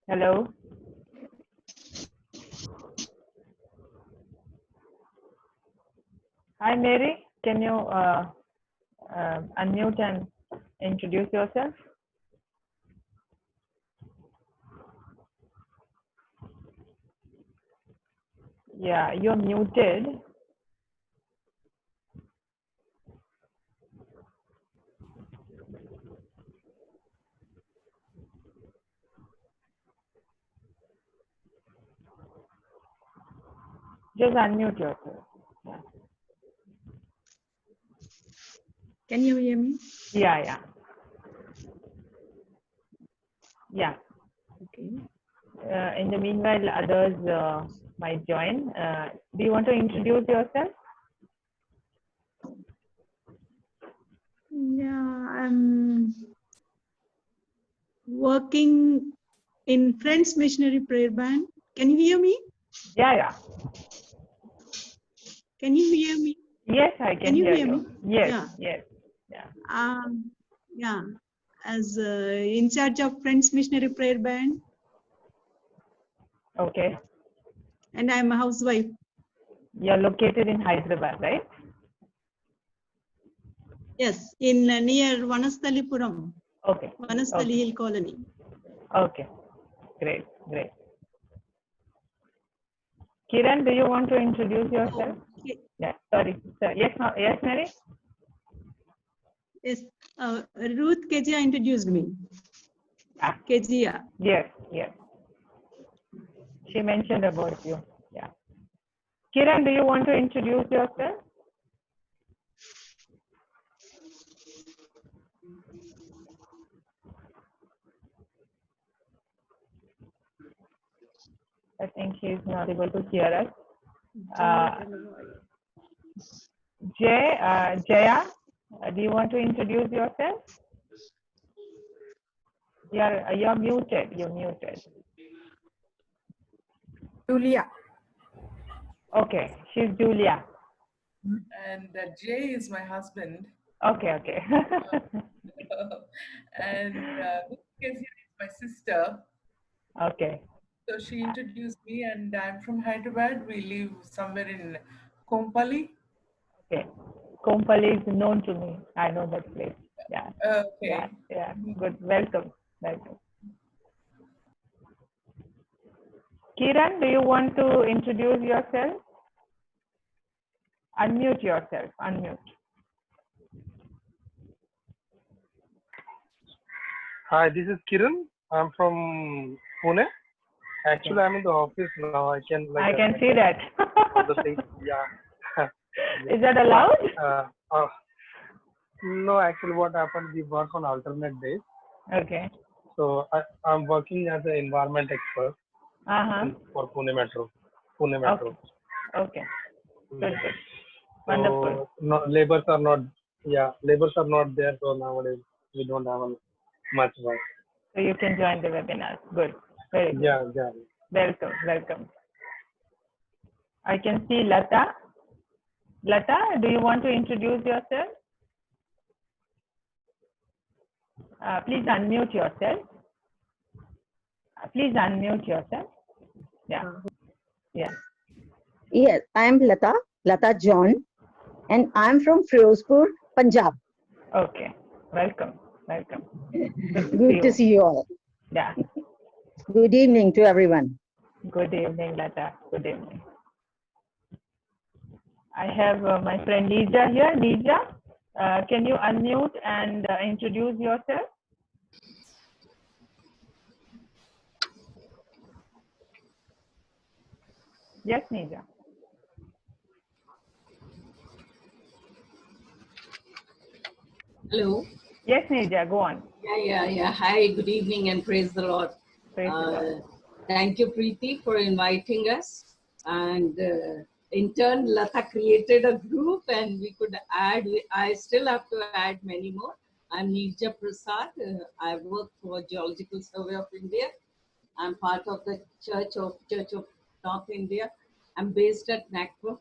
Hello. Hi, Mary. Can you unmute and introduce yourself? Yeah, you're muted. Just unmute yourself. Yeah. Can you hear me? Yeah. Yeah. Okay. In the meanwhile, others might join. Do you want to introduce yourself? Yeah, I'm working in Friends Missionary Prayer Band. Can you hear me? Yeah. Can you hear me? Yes, I can you hear hear you. me? Yes. Yeah. Yeah. Yeah. As in charge of Friends Missionary Prayer Band, Okay. and I'm a housewife. You're located in Hyderabad, right? Yes, in near Vanasthalipuram, Okay. Vanasthali Hill Colony. Okay. Great. Kiran, do you want to introduce yourself? Okay. Yeah. Sorry. Yes, Mary? Yes, Ruth Kejia introduced me. Yeah. Kejia. Yes. She mentioned about you. Yeah. Kiran, do you want to introduce yourself? I think she is not able to hear us. Jaya, do you want to introduce yourself? You're muted. You're muted. Julia. Okay, she's Julia. And Jay is my husband. Okay. And Kezia is my sister. Okay. So she introduced me, and I'm from Hyderabad. We live somewhere in Kompally. Okay. Kompally is known to me. I know that place. Yeah. Okay. Yeah. Good. Welcome. Kiran, do you want to introduce yourself? Unmute yourself. Hi, this is Kiran. I'm from Pune. Actually, I'm in the office now. I can see that. Yeah. Is that allowed? No, actually, what happened? We work on alternate days. Okay. So I'm working as an environment expert for Pune Metro. Okay. Good. So, Wonderful. no, labors are not there. So nowadays we don't have much work. So you can join the webinar. Good. Very good. Yeah. Welcome. I can see Lata. Lata, do you want to introduce yourself? Please unmute yourself. Yeah. Yes, I am Lata John, and I'm from Firozpur, Punjab. Okay. Welcome. Good to see you all. Yeah. Good evening to everyone. Good evening, Lata. Good evening. I have my friend Nija here. Nija, can you unmute and introduce yourself? Yes, Nija. Hello. Yes, Nija, go on. Yeah. Hi, good evening and praise the Lord. Praise the Lord. Thank you, Preeti, for inviting us. And in turn, Lata created a group and we could add, I still have to add many more. I'm Nirja Prasad. I work for Geological Survey of India. I'm part of the Church of North India. I'm based at Nagpur.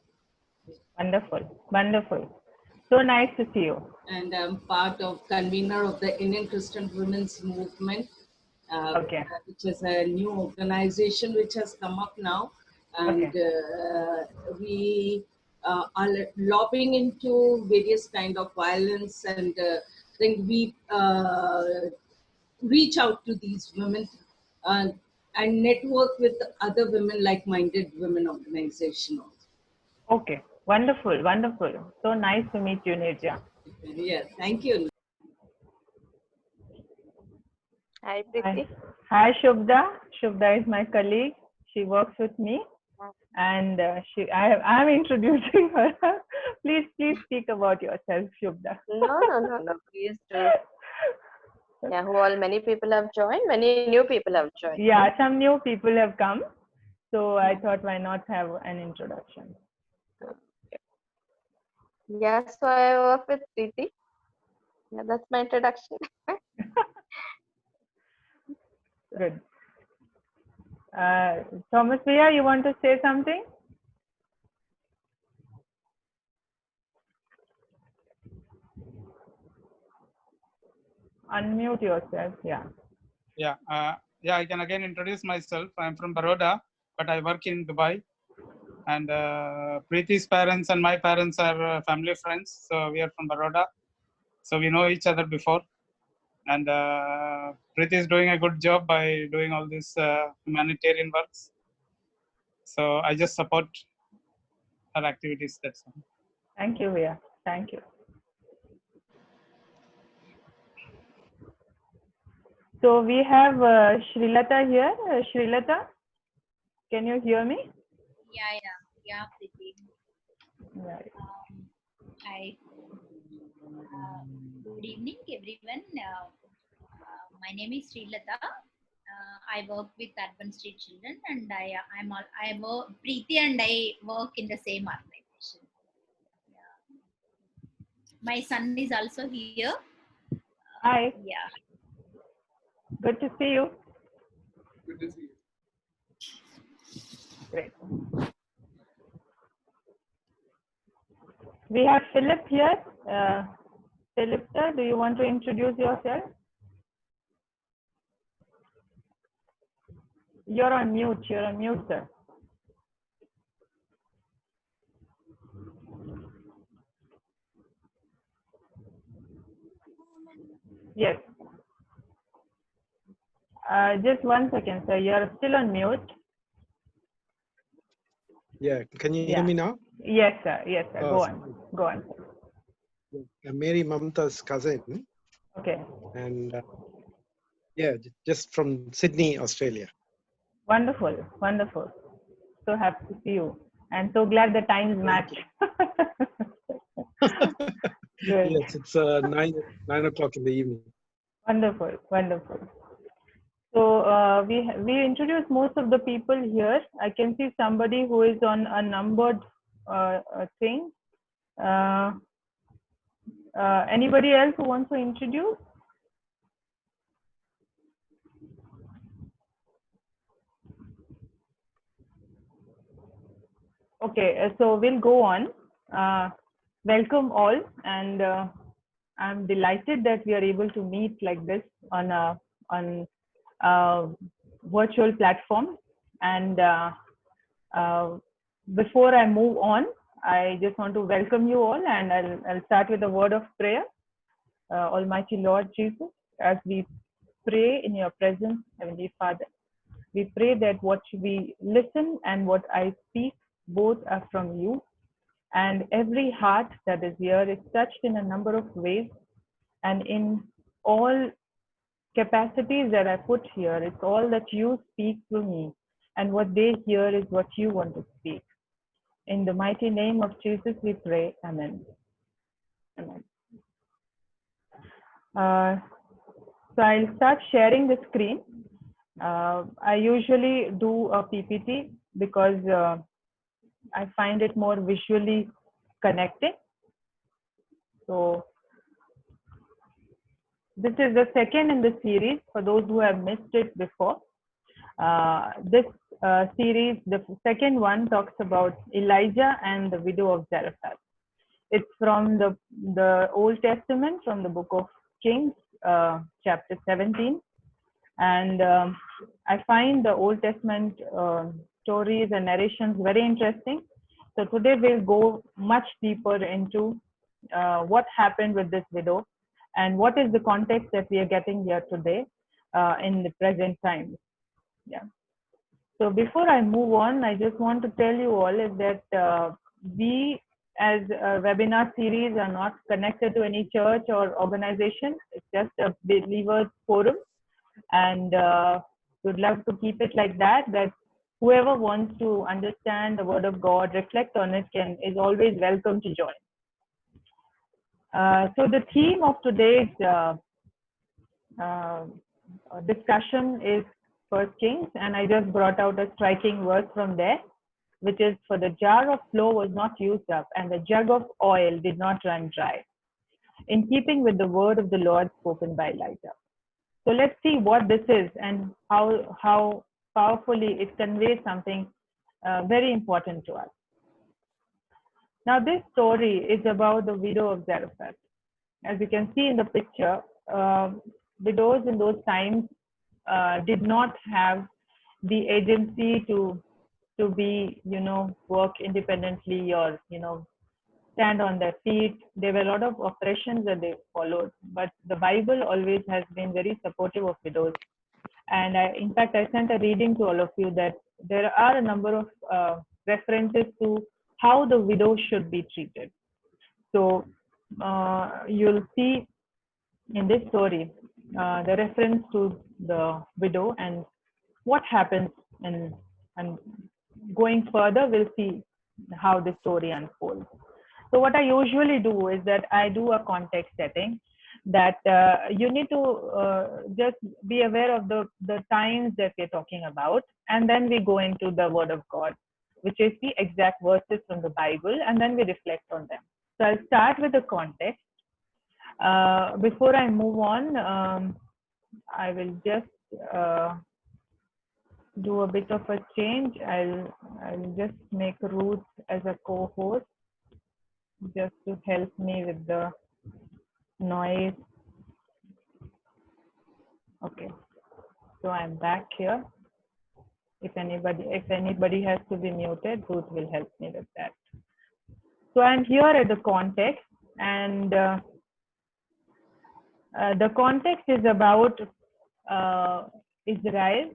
Wonderful. So nice to see you. And I'm part of convener of the Indian Christian Women's Movement. Okay. which is a new organization which has come up now. And we are lobbying into various kind of violence, and then we reach out to these women uh, and network with other women, like-minded women organization also. Okay. Wonderful. Wonderful. So nice to meet you, Nirja. Yeah, thank you. Hi, Hi. Preeti. Hi, Shubda. Shubda is my colleague. She works with me, and I'm introducing her. Please speak about yourself, Shubda. No. Please do. Yeah, who all many people have joined? Many new people have joined. Yeah, some new people have come, so I thought why not have an introduction. Yeah, so I work with Preeti. Yeah, that's my introduction. Good. Thomas Priya, you want to say something? Unmute yourself. Yeah. Yeah, I can again introduce myself. I'm from Baroda, but I work in Dubai. And Preeti's parents and my parents are family friends. So we are from Baroda. So we know each other before. And Preeti is doing a good job by doing all these humanitarian works. So I just support her activities. That's all. Thank you, Priya. Thank you. So we have Srilata here. Srilata, can you hear me? Yeah, Preeti. Right. Hi. Good evening, everyone. My name is Srilata. I work with Urban Street Children, and I work Preeti, and I work in the same organization. Yeah. My son is also here. Hi. Yeah. Good to see you. Good to see you. Great. We have Philip here. Philip, sir, do you want to introduce yourself? You're on mute. You're on mute, sir. Yes. Just 1 second, sir. You're still on mute. Yeah, can you hear Yeah. me now? Yes, sir. Yes, sir. Go Oh, on. Go on. I'm Mary Mamta's cousin, Okay. and yeah, just from Sydney, Australia. Wonderful. Wonderful. So happy to see you. And so glad the times match. Good. Yes, it's 9 o'clock in the evening. Wonderful. Wonderful. So we introduced most of the people here. I can see somebody who is on a numbered thing. Anybody else who wants to introduce? Okay, so we'll go on. Welcome all, and I'm delighted that we are able to meet like this on a virtual platform. And before I move on, I just want to welcome you all, and I'll start with a word of prayer. Almighty Lord Jesus, as we pray in your presence, Heavenly Father, we pray that what we listen and what I speak both are from you, and every heart that is here is touched in a number of ways, and in all capacities that I put here, it's all that you speak through me, and what they hear is what you want to speak. In the mighty name of Jesus, we pray. Amen. Amen. So I'll start sharing the screen. I usually do a PPT because I find it more visually connecting. So this is the second in the series for those who have missed it before. This series, the second one, talks about Elijah and the widow of Zarephath. It's from the Old Testament, from the book of Kings, chapter 17. And I find the Old Testament stories and narrations very interesting. So today we'll go much deeper into what happened with this widow and what is the context that we are getting here today in the present time. Yeah. So before I move on, I just want to tell you all is that we as a webinar series are not connected to any church or organization. It's just a believers forum, and we'd love to keep it like that, that whoever wants to understand the word of God, reflect on it, is always welcome to join. So the theme of today's discussion is First Kings, and I just brought out a striking verse from there, which is, "For the jar of flour was not used up, and the jug of oil did not run dry," in keeping with the word of the Lord spoken by Elijah. So let's see what this is and how powerfully it conveys something very important to us. Now, this story is about the widow of Zarephath. As you can see in the picture, widows in those times did not have the agency to be, work independently or, stand on their feet. There were a lot of oppressions that they followed, but the Bible always has been very supportive of widows. And in fact, I sent a reading to all of you that there are a number of references to how the widow should be treated. So you'll see in this story the reference to the widow and what happens, and going further, we'll see how the story unfolds. So what I usually do is that I do a context setting, that you need to just be aware of the times that we're talking about, and then we go into the Word of God, which is the exact verses from the Bible, and then we reflect on them. So I'll start with the context. Before I move on, I will just do a bit of a change. I'll just make Ruth as a co-host, just to help me with the noise. Okay, so I'm back here. If anybody has to be muted, Ruth will help me with that. So I'm here at the context, and the context is about Israel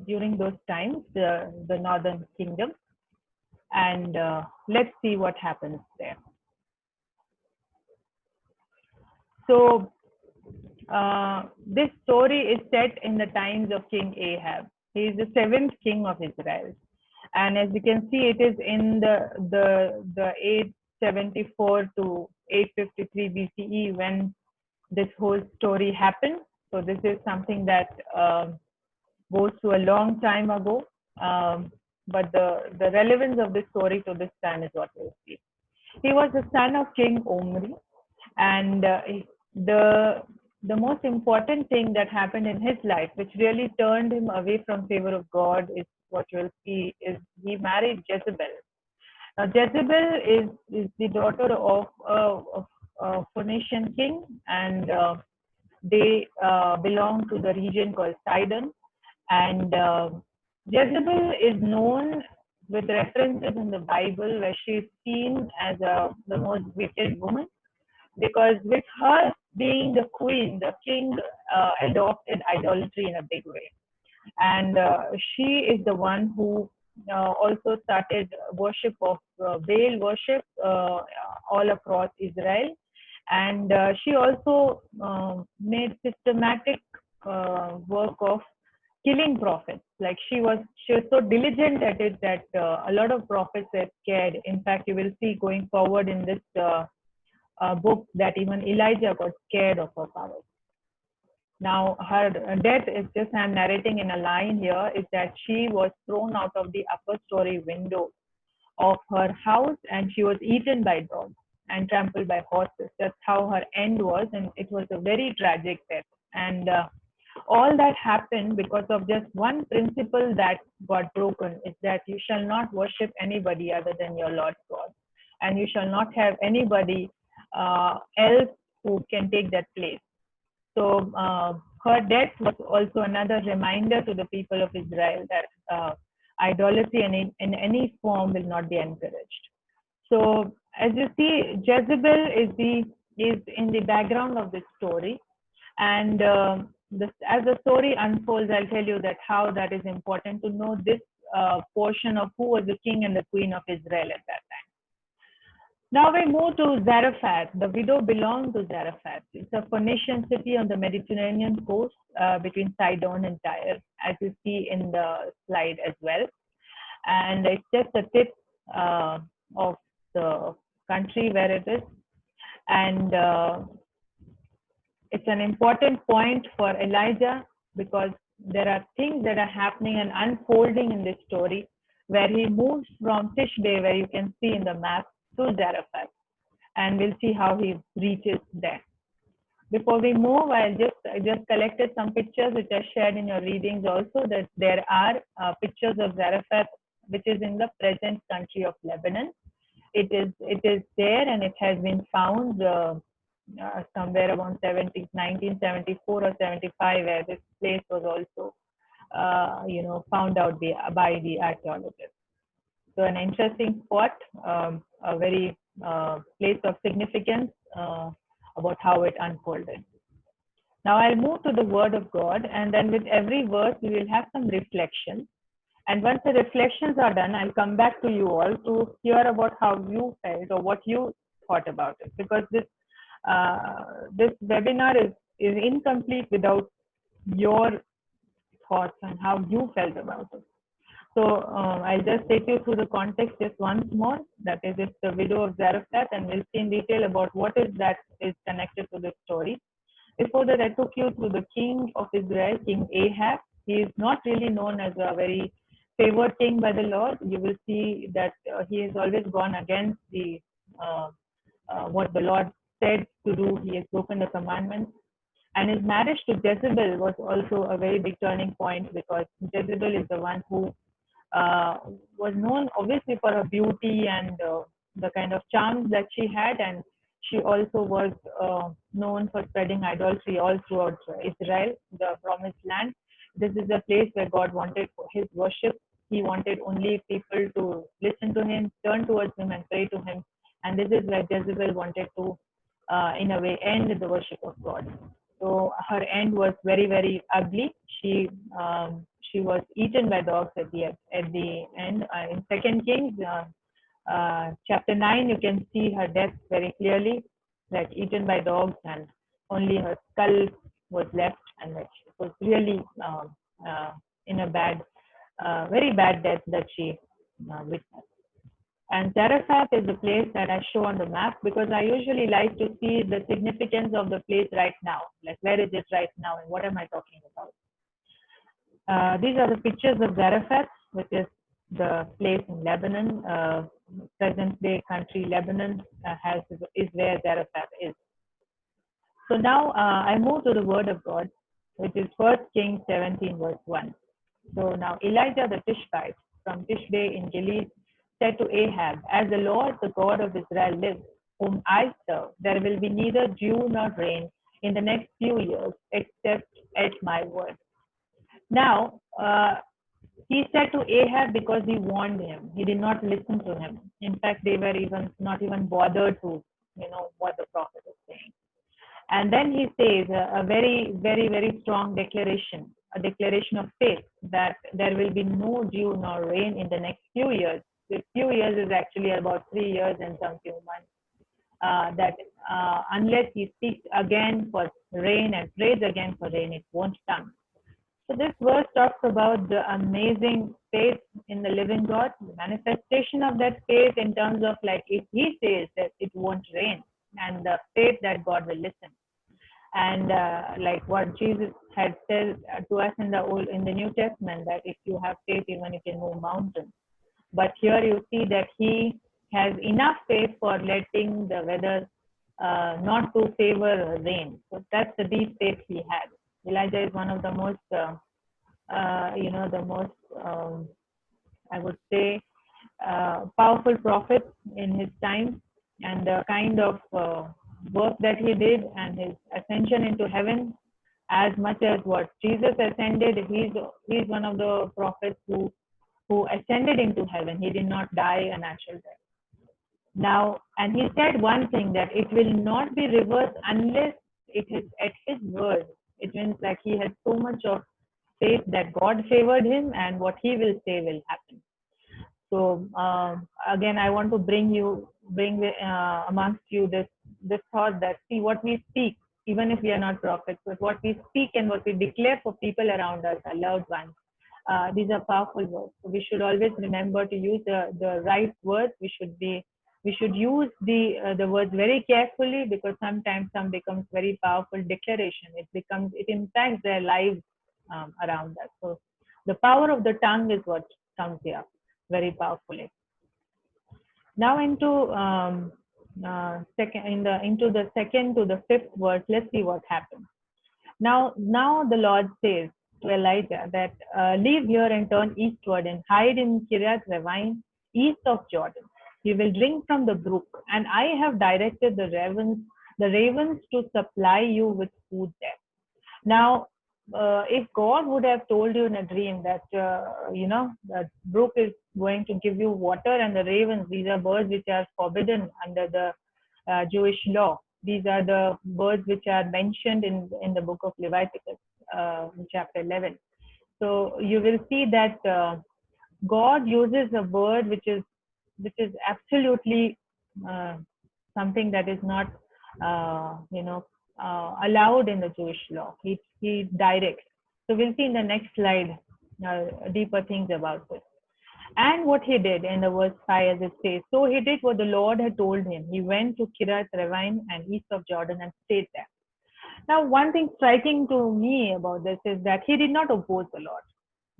during those times, the northern kingdom, and let's see what happens there. So this story is set in the times of King Ahab. He is the 7th king of Israel, and as you can see, it is in the 874 to 853 BCE when this whole story happened. So this is something that goes to a long time ago, but the relevance of this story to this time is what we'll see. He was the son of King Omri, and the most important thing that happened in his life, which really turned him away from favor of God, is what you'll see is he married Jezebel. Now, Jezebel is the daughter of a Phoenician king, and they belong to the region called Sidon. And Jezebel is known with references in the Bible where she is seen as the most wicked woman, because with her being the queen, the king adopted idolatry in a big way. And she is the one who also started worship of Baal worship all across Israel. And she also made systematic work of killing prophets. Like she was so diligent at it that a lot of prophets were scared. In fact, you will see going forward in this book that even Elijah got scared of her powers. Now, her death is just, I'm narrating in a line here, is that she was thrown out of the upper story window of her house, and she was eaten by dogs and trampled by horses. That's how her end was, and it was a very tragic death. And all that happened because of just one principle that got broken, is that you shall not worship anybody other than your Lord God, and you shall not have anybody else who can take that place. So her death was also another reminder to the people of Israel that idolatry in any form will not be encouraged. So as you see, Jezebel is in the background of this story, and as the story unfolds, I'll tell you that how that is important to know this portion of who was the king and the queen of Israel at that time. Now we move to Zarephath. The widow belonged to Zarephath. It's a Phoenician city on the Mediterranean coast between Sidon and Tyre, as you see in the slide as well. And it's just a tip of the country where it is. And it's an important point for Elijah because there are things that are happening and unfolding in this story where he moves from Tishbe, where you can see in the map, to Zarephath, and we'll see how he reaches there. Before we move, I just collected some pictures which are shared in your readings also, that there are pictures of Zarephath, which is in the present country of Lebanon. It is there, and it has been found somewhere around 1974 or 75, where this place was also found out by the archaeologists. So an interesting spot, a very place of significance about how it unfolded. Now I'll move to the Word of God, and then with every verse we will have some reflections. And once the reflections are done, I'll come back to you all to hear about how you felt or what you thought about it, because this webinar is incomplete without your thoughts and how you felt about it. So I'll just take you through the context just once more. That is, it's the widow of Zarephath, and we'll see in detail about what is that is connected to this story. Before that, I took you through the king of Israel, King Ahab. He is not really known as a very favored king by the Lord. You will see that he has always gone against the what the Lord said to do. He has broken the commandments. And his marriage to Jezebel was also a very big turning point, because Jezebel is the one who was known obviously for her beauty and the kind of charms that she had, and she also was known for spreading idolatry all throughout Israel, the promised land. This is a place where God wanted his worship. He wanted only people to listen to him, turn towards him, and pray to him. And this is where Jezebel wanted to, in a way, end the worship of God. So her end was very, very ugly. She was eaten by dogs at the end. In 2 Kings chapter 9, you can see her death very clearly, like eaten by dogs, and only her skull was left, and it was really in a bad, very bad death that she witnessed. And Zarephath is the place that I show on the map, because I usually like to see the significance of the place right now, like where is it right now and what am I talking about. These are the pictures of Zarephath, which is the place in Lebanon. Present day country Lebanon is where Zarephath is. So now I move to the Word of God, which is 1 Kings 17 verse 1. So now Elijah the Tishbite from Tishbe in Gilead said to Ahab, "As the Lord, the God of Israel lives, whom I serve, there will be neither dew nor rain in the next few years, except at my word." Now, he said to Ahab because he warned him. He did not listen to him. In fact, they were not even bothered to, what the prophet is saying. And then he says a very, very, very strong declaration, a declaration of faith, that there will be no dew nor rain in the next few years. The few years is actually about 3 years and some few months. Unless he speaks again for rain and prays again for rain, it won't come. So this verse talks about the amazing faith in the living God, the manifestation of that faith in terms of, like, if he says that it won't rain, and the faith that God will listen. And like what Jesus had said to us in the New Testament, that if you have faith, even you can move mountains. But here you see that he has enough faith for letting the weather not to favor rain. So that's the deep faith he had. Elijah is one of the most, I would say, powerful prophets in his time, and the kind of work that he did and his ascension into heaven as much as what Jesus ascended, he's one of the prophets who ascended into heaven. He did not die a natural death. Now, and he said one thing, that it will not be reversed unless it is at his word. It means like he had so much of faith that God favored him, and what he will say will happen. So again, I want to bring amongst you this thought that, see, what we speak, even if we are not prophets, but what we speak and what we declare for people around us, our loved ones, these are powerful words. So we should always remember to use the right words. We should use the words very carefully, because sometimes some becomes very powerful declaration. It impacts their lives around us. So the power of the tongue is what comes here very powerfully. Now into into the second to the fifth verse, let's see what happens. Now the Lord says to Elijah that leave here and turn eastward and hide in Kiriath Jearim, east of Jordan. You will drink from the brook, and I have directed the ravens to supply you with food there. Now, if God would have told you in a dream that the brook is going to give you water, and the ravens, these are birds which are forbidden under the Jewish law. These are the birds which are mentioned in the book of Leviticus, chapter 11. So you will see that God uses a bird which is absolutely something that is not allowed in the Jewish law. He directs. So we'll see in the next slide deeper things about this. And what he did in the verse 5, as it says, so he did what the Lord had told him. He went to Kiriath Jearim and east of Jordan and stayed there. Now, one thing striking to me about this is that he did not oppose the Lord.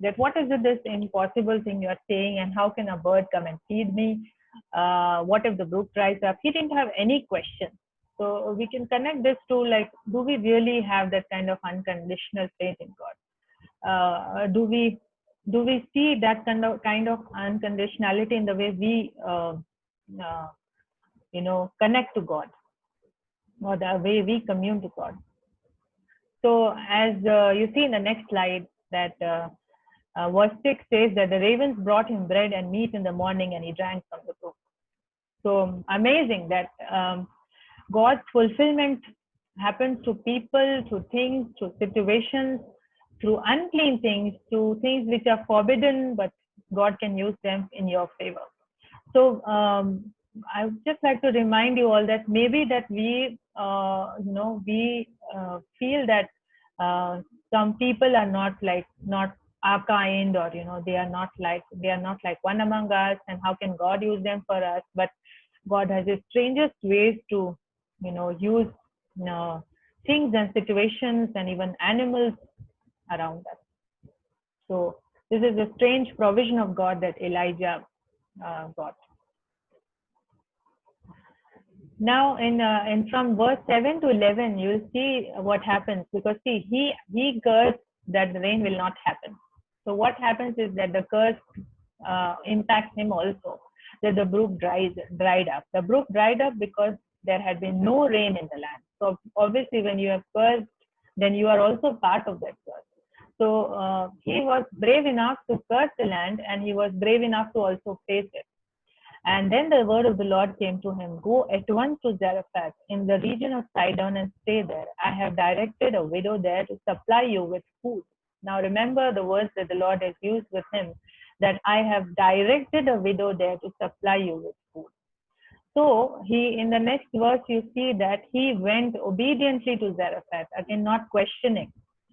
That what is it, this impossible thing you are saying, and how can a bird come and feed me? What if the brook dries up? He didn't have any question. So we can connect this to, like, do we really have that kind of unconditional faith in God? Do we see that kind of unconditionality in the way we connect to God, or the way we commune to God? So as you see in the next slide, that verse 6 says that the ravens brought him bread and meat in the morning, and he drank from the brook. So amazing that God's fulfillment happens to people, to things, to situations, through unclean things, to things which are forbidden, but God can use them in your favor. So I would just like to remind you all that maybe that we feel that some people are not our kind, or they are not like one among us, and how can God use them for us? But God has his strangest ways to use things and situations and even animals around us. So this is a strange provision of God that Elijah got. Now in from verse 7 to 11, you'll see what happens, because see, he cursed that the rain will not happen. So what happens is that the curse impacts him also, that the brook dried up. The brook dried up because there had been no rain in the land. So obviously when you have cursed, then you are also part of that curse. So he was brave enough to curse the land, and he was brave enough to also face it. And then the word of the Lord came to him, go at once to Zarephath in the region of Sidon and stay there. I have directed a widow there to supply you with food. Now remember the words that the Lord has used with him, that I have directed a widow there to supply you with food. So in the next verse, you see that he went obediently to Zarephath, again not questioning.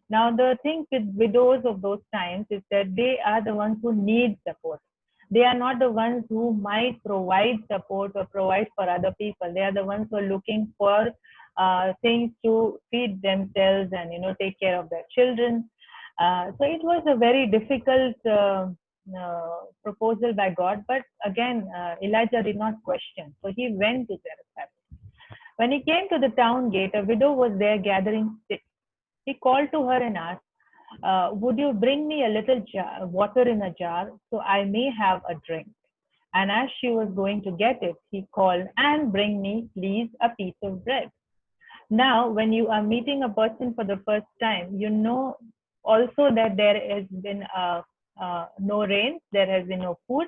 Now the thing with widows of those times is that they are the ones who need support. They are not the ones who might provide support or provide for other people. They are the ones who are looking for things to feed themselves and take care of their children. So it was a very difficult proposal by God, but again Elijah did not question. So he went to Zarephath. When he came to the town gate, a widow was there gathering sticks. He called to her and asked, would you bring me a little water in a jar so I may have a drink? And as she was going to get it, he called, and bring me, please, a piece of bread. Now, when you are meeting a person for the first time, you know also that there has been no rain, there has been no food,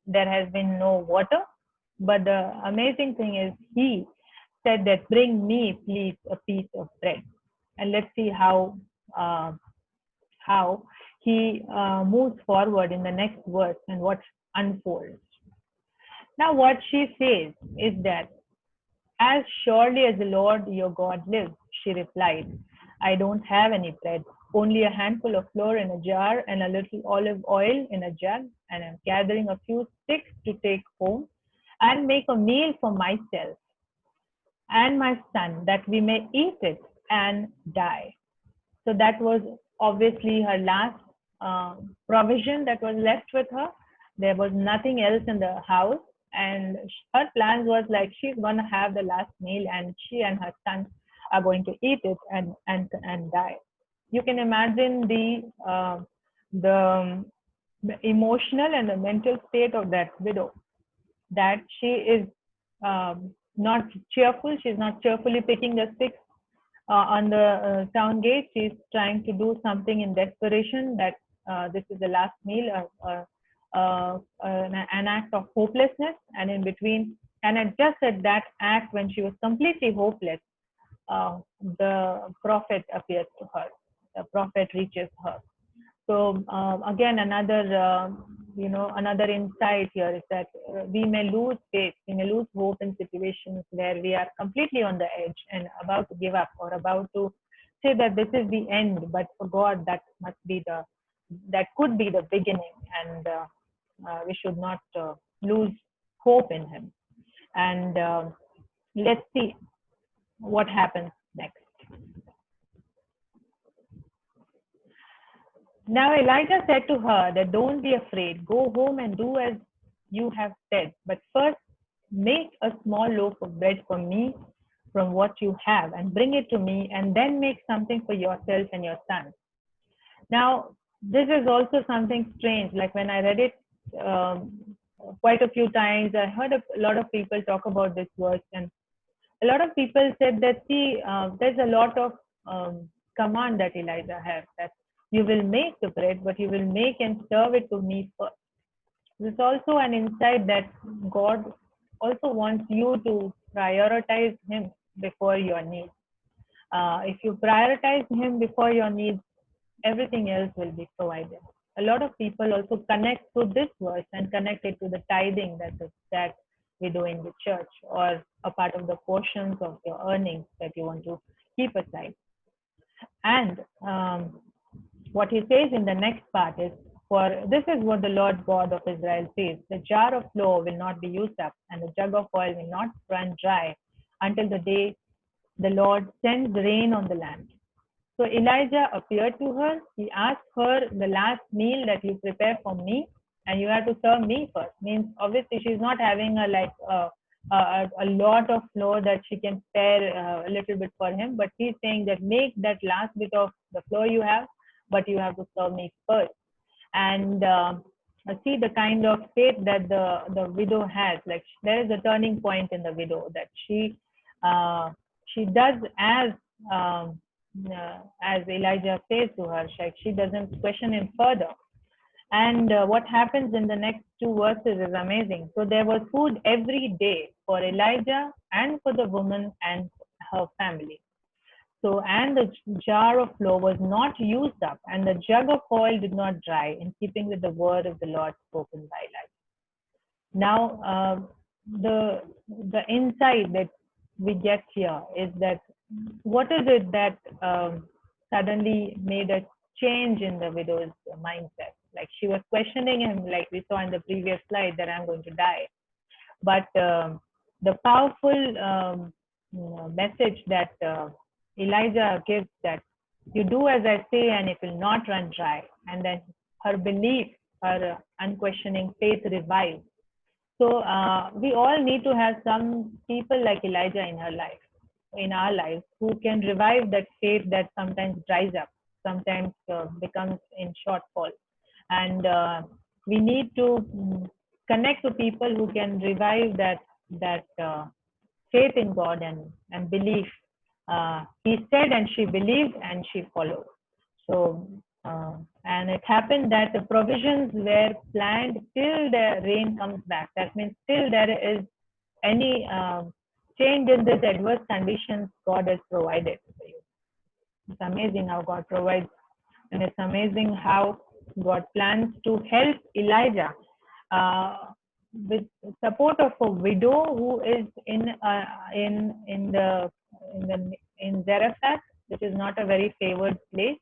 there has been no water. But the amazing thing is, he said that, bring me, please, a piece of bread. And let's see how he moves forward in the next verse and what unfolds. Now, what she says is that, as surely as the Lord your God lives, she replied, I don't have any bread, only a handful of flour in a jar and a little olive oil in a jug, and I'm gathering a few sticks to take home and make a meal for myself and my son, that we may eat it and die. So that was obviously her last provision that was left with her. There was nothing else in the house, and her plan was like, she's going to have the last meal, and she and her son are going to eat it and die. You can imagine the emotional and the mental state of that widow, that she is not cheerful. She's not cheerfully picking the sticks on the town gate. She's trying to do something in desperation, that this is the last meal, an act of hopelessness. And in between, and just at that act, when she was completely hopeless, the prophet appears to her. The prophet reaches her. So again, another another insight here is that we may lose faith, we may lose hope in situations where we are completely on the edge and about to give up, or about to say that this is the end. But for God, that could be the beginning, and we should not lose hope in Him. And let's see what happens next. Now Elijah said to her that, don't be afraid, go home and do as you have said, but first make a small loaf of bread for me from what you have and bring it to me, and then make something for yourself and your son. Now, this is also something strange. Like when I read it quite a few times, I heard a lot of people talk about this verse, and a lot of people said that, see, there's a lot of command that Elijah has, that you will make the bread, but you will make and serve it to me first. There's also an insight that God also wants you to prioritize Him before your needs. If you prioritize Him before your needs, everything else will be provided. A lot of people also connect to this verse and connect it to the tithing that we do in the church, or a part of the portions of your earnings that you want to keep aside. And what he says in the next part is, for this is what the Lord God of Israel says, the jar of flour will not be used up, and the jug of oil will not run dry until the day the Lord sends rain on the land. So Elijah appeared to her. He asked her, the last meal that you prepare for me, and you have to serve me first. Means obviously she's not having a lot of flour that she can spare a little bit for him, but he's saying that make that last bit of the flour you have, but you have to serve me first. And see the kind of faith that the widow has. Like, there is a turning point in the widow, that she does as Elijah says to her. She doesn't question him further. And what happens in the next two verses is amazing. So there was food every day for Elijah and for the woman and her family. So, and the jar of flour was not used up, and the jug of oil did not dry, in keeping with the word of the Lord spoken by Elijah. Now, the insight that we get here is that, what is it that suddenly made a change in the widow's mindset? Like, she was questioning him, like we saw in the previous slide, that I'm going to die. But the powerful message that Elijah gives, that you do as I say and it will not run dry. And then her belief, her unquestioning faith revives. So we all need to have some people like Elijah in our lives, who can revive that faith that sometimes dries up, sometimes becomes in shortfall. And we need to connect to people who can revive that faith in God and belief he said, and she believed, and she followed. So, and it happened that the provisions were planned till the rain comes back. That means till there is any change in this adverse conditions, God has provided for you. It's amazing how God provides, and it's amazing how God plans to help Elijah with support of a widow who is in Zarephath, which is not a very favored place.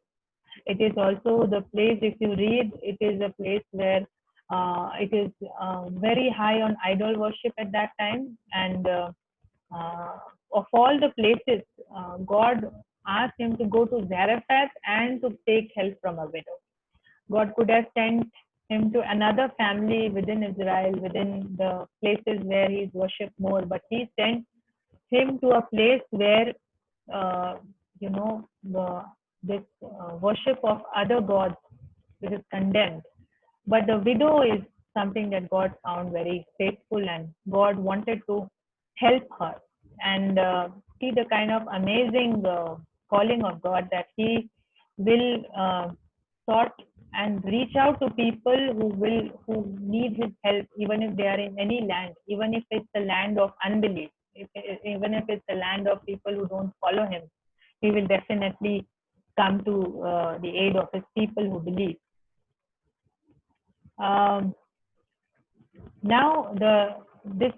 It is also the place, if you read, it is a place where it is very high on idol worship at that time. And of all the places, God asked him to go to Zarephath and to take help from a widow. God could have sent him to another family within Israel, within the places where he is worshipped more, but he sent him to a place where, this worship of other gods, which is condemned. But the widow is something that God found very faithful, and God wanted to help her. And see the kind of amazing calling of God, that he will sort and reach out to people who need his help, even if they are in any land, even if it's the land of unbelief, even if it's the land of people who don't follow him. He will definitely come to the aid of his people who believe. Now this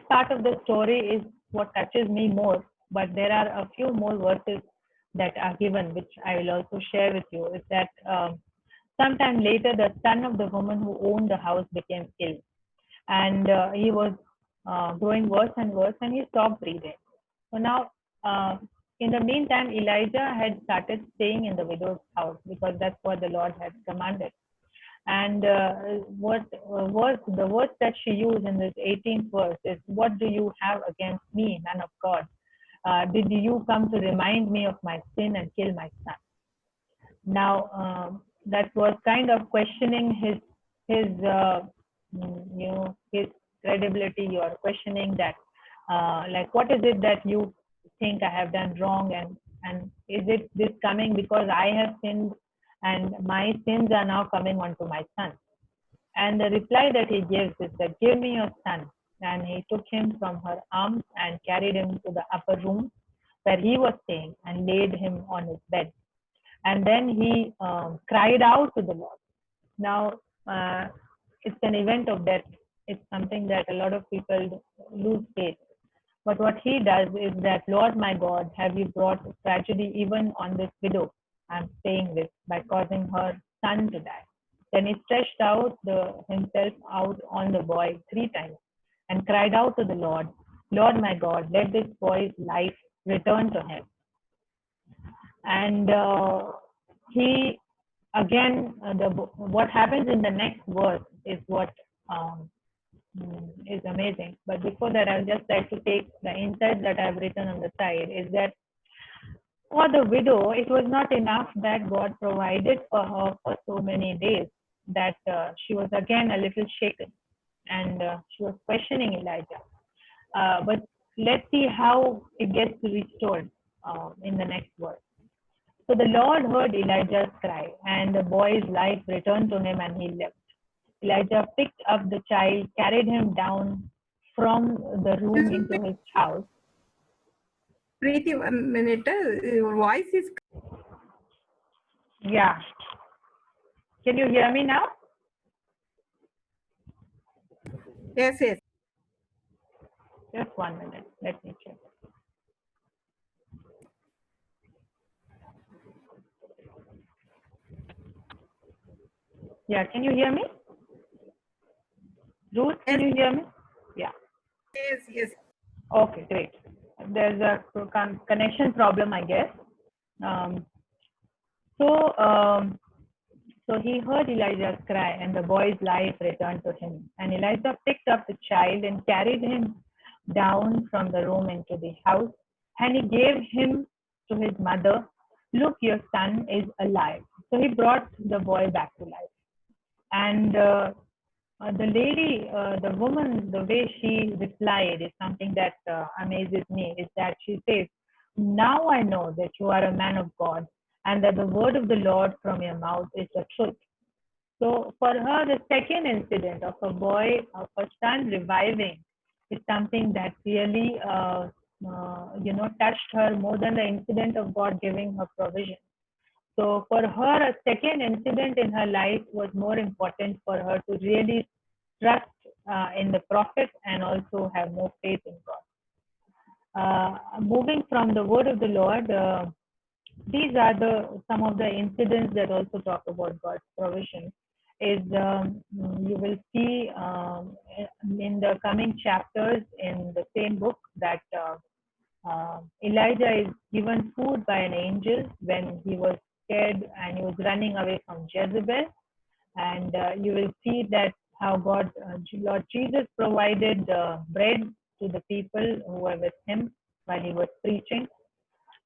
part of the story is what touches me more, but there are a few more verses that are given, which I will also share with you. Is that sometime later, the son of the woman who owned the house became ill, and he was growing worse and worse, and he stopped breathing. So now, in the meantime, Elijah had started staying in the widow's house, because that's what the Lord had commanded. And what was the words that she used in this 18th verse is, "What do you have against me, man of God? Did you come to remind me of my sin and kill my son?" Now, that was kind of questioning his credibility, or questioning that, like, what is it that you think I have done wrong, and is it this coming because I have sinned, and my sins are now coming onto my son? And the reply that he gives is that, "Give me your son." And he took him from her arms and carried him to the upper room where he was staying, and laid him on his bed. And then he cried out to the Lord. Now, it's an event of death. It's something that a lot of people lose faith. But what he does is that, "Lord my God, have you brought tragedy even on this widow I'm staying with, by causing her son to die?" Then he stretched out himself out on the boy 3 times and cried out to the Lord, "Lord my God, let this boy's life return to him." And he again, what happens in the next verse is what is amazing. But before that, I would just like to take the insights that I've written on the side. Is that for the widow, it was not enough that God provided for her for so many days, that she was again a little shaken, and she was questioning Elijah. But let's see how it gets restored in the next verse. So the Lord heard Elijah's cry, and the boy's life returned to him, and he lived. Elijah picked up the child, carried him down from the room into his house. Preeti, 1 minute. Your voice is. Yeah. Can you hear me now? Yes, yes. Just 1 minute. Let me check. Yeah, can you hear me? Ruth, can you hear me? Yeah. Yes, yes. Okay, great. There's a connection problem, I guess. So he heard Elijah's cry, and the boy's life returned to him. And Elijah picked up the child and carried him down from the room into the house. And he gave him to his mother. "Look, your son is alive." So he brought the boy back to life. And the lady, the woman, the way she replied is something that amazes me, is that she says, Now I know that you are a man of God, and that the word of the Lord from your mouth is the truth. So for her, the second incident of a boy, of her son reviving, is something that really, touched her more than the incident of God giving her provision. So for her, a second incident in her life was more important for her to really trust in the prophet and also have more faith in God. Moving from the word of the Lord, these are some of the incidents that also talk about God's provision. You will see in the coming chapters in the same book that Elijah is given food by an angel when he was scared and he was running away from Jezebel. And you will see that how Lord Jesus provided bread to the people who were with him while he was preaching.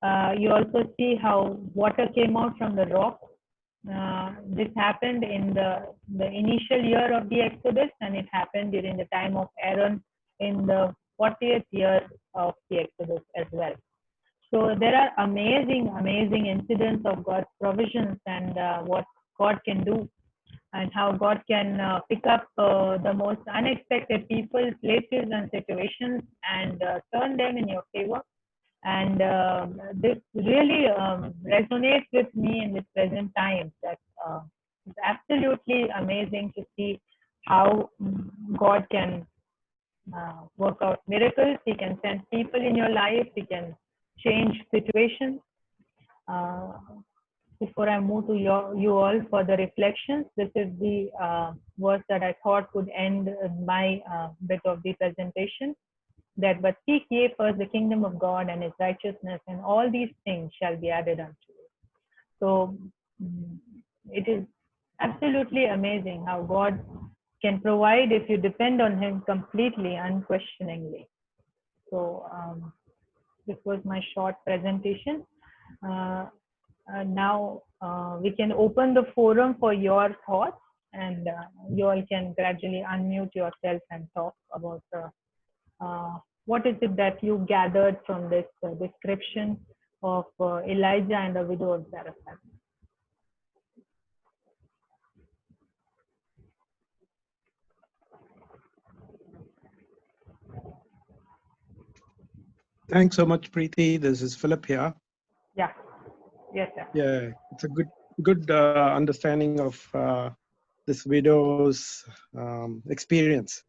You also see how water came out from the rock. This happened in the initial year of the Exodus, and it happened during the time of Aaron in the 40th year of the Exodus as well. So there are amazing, amazing incidents of God's provisions and what God can do, and how God can pick up the most unexpected people, places, and situations and turn them in your favor. And this really resonates with me in this present time. That it's absolutely amazing to see how God can work out miracles. He can send people in your life. He can change situations. Before I move to you all for the reflections, this is the verse that I thought would end my bit of the presentation. That but seek ye first the kingdom of God and his righteousness, and all these things shall be added unto you. So it is absolutely amazing how God can provide if you depend on him completely, unquestioningly. So this was my short presentation. Now we can open the forum for your thoughts, and you all can gradually unmute yourself and talk about what is it that you gathered from this description of Elijah and the widow of Zarephath? Thanks so much, Preeti. This is Philip here. Yeah. Yes, sir. Yeah, it's a good understanding of this widow's experience.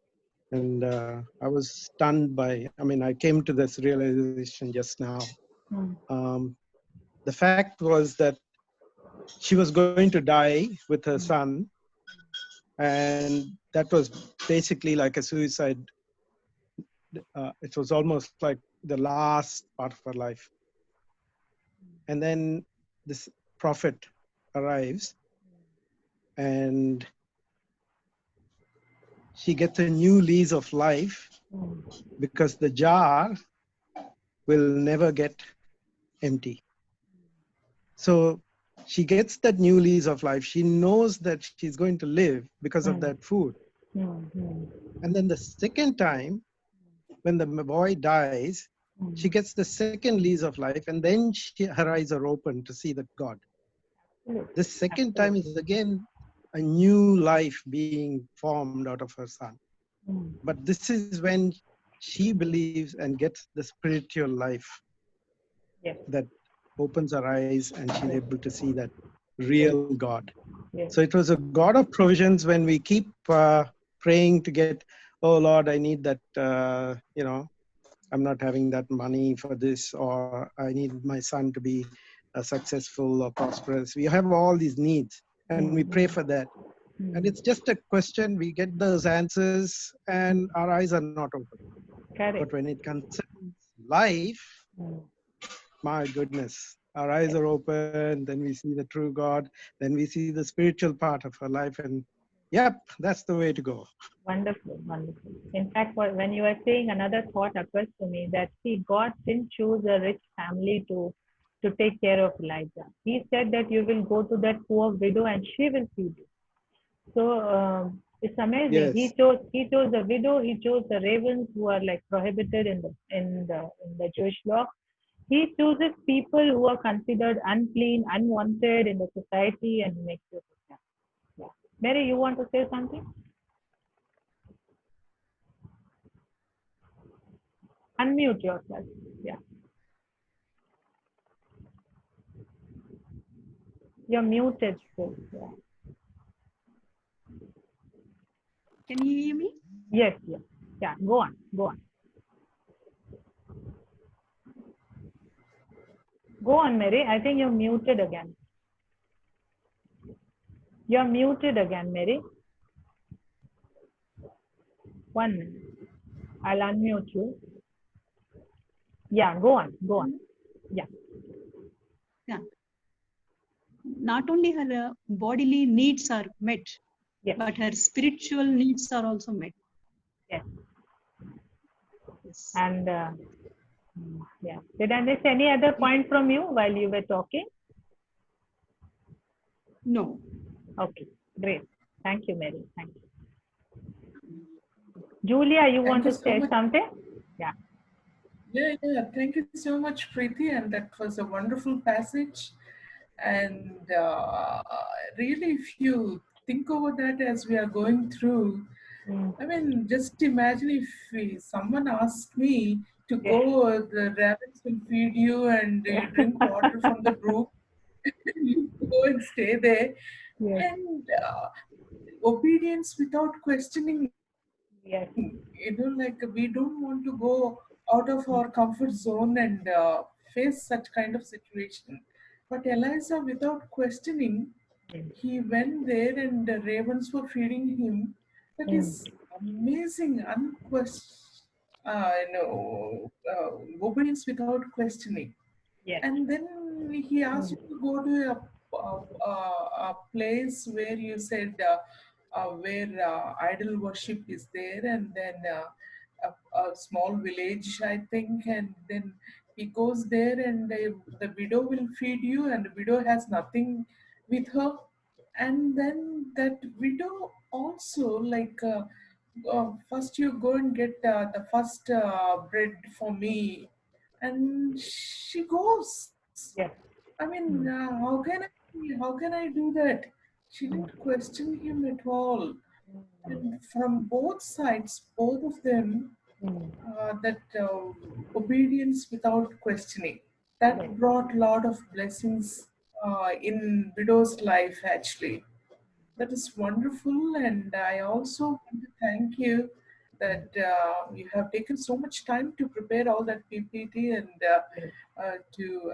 And I was stunned by, I came to this realization just now. The fact was that she was going to die with her son, and that was basically like a suicide. It was almost like the last part of her life. And then this prophet arrives, and she gets a new lease of life because the jar will never get empty. So she gets that new lease of life. She knows that she's going to live because of that food. And then the second time, when the boy dies, she gets the second lease of life, and then her eyes are open to see that God. The second time is again a new life being formed out of her son. But this is when she believes and gets the spiritual life that opens her eyes, and she's able to see that real God. So it was a God of provisions. When we keep praying to get, oh Lord, I need that, I'm not having that money for this, or I need my son to be successful or prosperous. We have all these needs, and we pray for that. And it's just a question, we get those answers, and our eyes are not open. Correct. But when it concerns life, my goodness, our eyes are open, then we see the true God, then we see the spiritual part of our life, and yep, that's the way to go. Wonderful, wonderful. In fact, when you were saying, another thought occurs to me that, see, God didn't choose a rich family to take care of Elijah. He said that you will go to that poor widow and she will feed you. So it's amazing. Yes. He chose the widow. He chose the ravens, who are like prohibited in the Jewish law. He chooses people who are considered unclean, unwanted in the society and makes you. Yeah. Mary, you want to say something? Unmute yourself. Yeah. You're muted. So, yeah. Can you hear me? Yes, yes. Yeah, go on, go on. Go on, Mary. I think you're muted again. You're muted again, Mary. 1 minute. I'll unmute you. Yeah, go on, go on. Yeah. Yeah. Not only her bodily needs are met, Yes. but her spiritual needs are also met. Yes. Yes. And yeah. Did I miss any other point from you while you were talking? No. Okay, great. Thank you, Mary. Thank you. Julia, you want to say something? Yeah. Yeah. Thank you so much, Preeti. And that was a wonderful passage. And really, if you think over that as we are going through, I mean, just imagine if someone asked me to go, the rabbits will feed you and you drink water from the brook, you go and stay there. Yes. And obedience without questioning. Yes. Like we don't want to go out of our comfort zone and face such kind of situation. But Eliza, without questioning, he went there and the ravens were feeding him. That is amazing, obedience without questioning. Yes. And then he asked you to go to a place where you said where idol worship is there, and then a small village, I think, and then he goes there, and the widow will feed you, and the widow has nothing with her, and then that widow also first you go and get the first bread for me, and she goes. Yes. I mean, how can I do that? She didn't question him at all. And from both sides, both of them, that obedience without questioning, that brought a lot of blessings in widow's life actually. That is wonderful, and I also want to thank you that you have taken so much time to prepare all that PPT,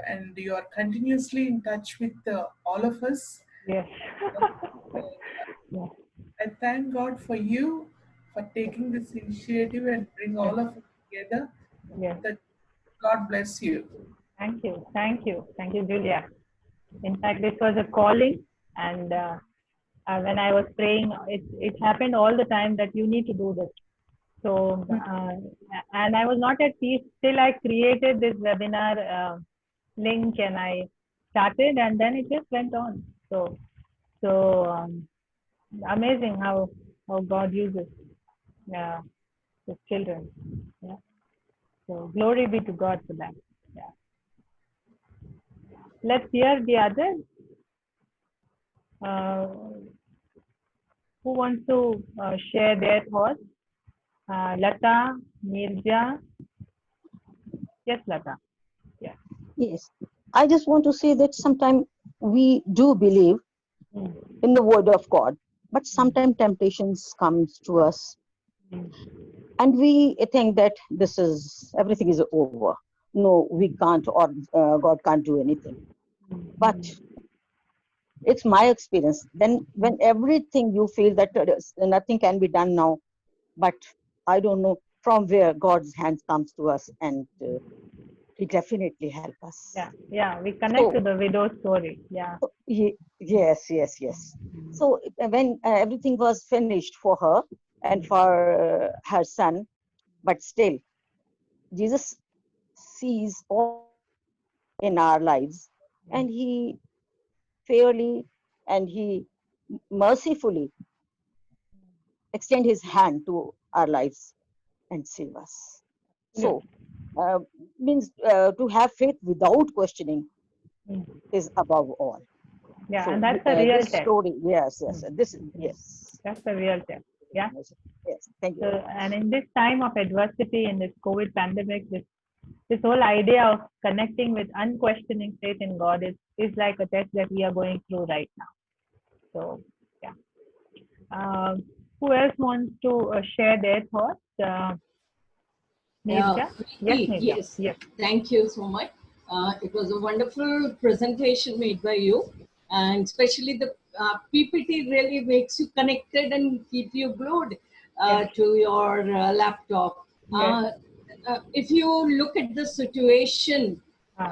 and you are continuously in touch with all of us. Yes. I thank God for you for taking this initiative and bring all of us together. Yes. That God bless you. Thank you. Thank you. Thank you, Julia. In fact, this was a calling, and when I was praying, it happened all the time that you need to do this. So, and I was not at peace till I created this webinar link and I started, and then it just went on. So amazing how God uses His children. Yeah. So glory be to God for that. Yeah. Let's hear the others. Who wants to share their thoughts? Lata, Nirja. Yes, Lata. Yeah. Yes. I just want to say that sometimes we do believe in the word of God, but sometimes temptations comes to us and we think that everything is over. No, we can't, or God can't do anything. But it's my experience. Then when everything you feel that nothing can be done now, but I don't know from where God's hand comes to us, and He definitely help us. Yeah. We connect to the widow's story. Yeah. Yes. So when everything was finished for her and for her son, but still, Jesus sees all in our lives, and He fairly and He mercifully extend His hand to our lives and save us. So means to have faith without questioning is above all. Yeah, So and that's a real this test. story, yes, this yes. That's a real test. Yeah. Yes, thank you. So, and in this time of adversity, in this COVID pandemic, this whole idea of connecting with unquestioning faith in God is like a test that we are going through right now. So, yeah. Who else wants to share their thoughts? Nirja? Yes, Nirja. Yes. Yes. Thank you so much. It was a wonderful presentation made by you, and especially the PPT really makes you connected and keep you glued to your laptop. Yes. If you look at the situation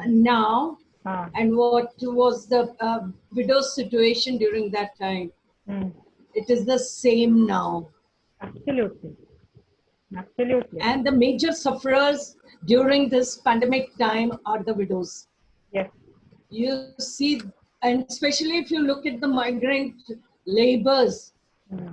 now and what was the widow's situation during that time, it is the same now. Absolutely. Absolutely. And the major sufferers during this pandemic time are the widows. Yes. You see, and especially if you look at the migrant laborers,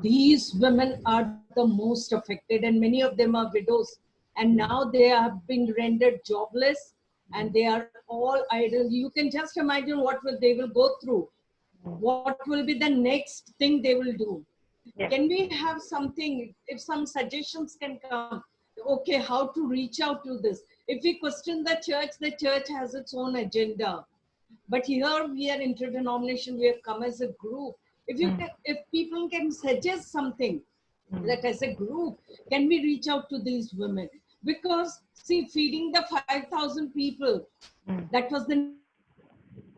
these women are the most affected, and many of them are widows. And now they have been rendered jobless, and they are all idle. You can just imagine what they will go through. What will be the next thing they will do? Yes. Can we have something, if some suggestions can come, okay, how to reach out to this? If we question the church has its own agenda. But here we are interdenomination, we have come as a group. If people can suggest something, that as a group, can we reach out to these women? Because see, feeding the 5,000 people, that was the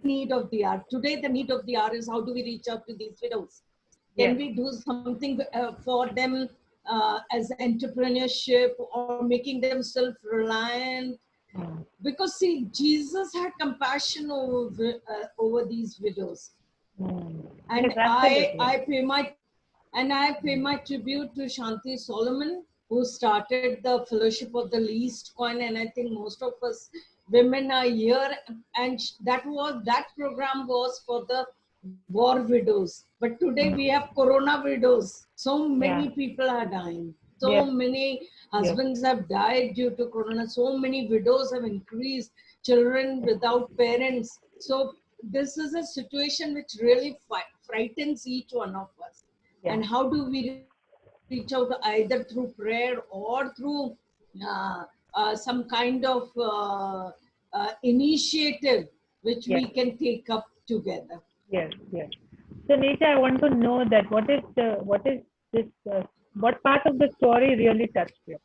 need of the hour. Today, the need of the hour is how do we reach out to these widows? Can we do something for them as entrepreneurship or making them self-reliant? Because see, Jesus had compassion over these widows, and Yes, absolutely. I pay my tribute to Shanti Solomon, who started the Fellowship of the Least Coin, and I think most of us women are here, and that program was for the war widows. But today we have Corona widows. So many people are dying. So many husbands have died due to Corona. So many widows have increased. Children without parents. So this is a situation which really frightens each one of us. And how do we reach out either through prayer or through some kind of initiative which we can take up together? Yes, yes. So Nisha, I want to know that what part of the story really touched you?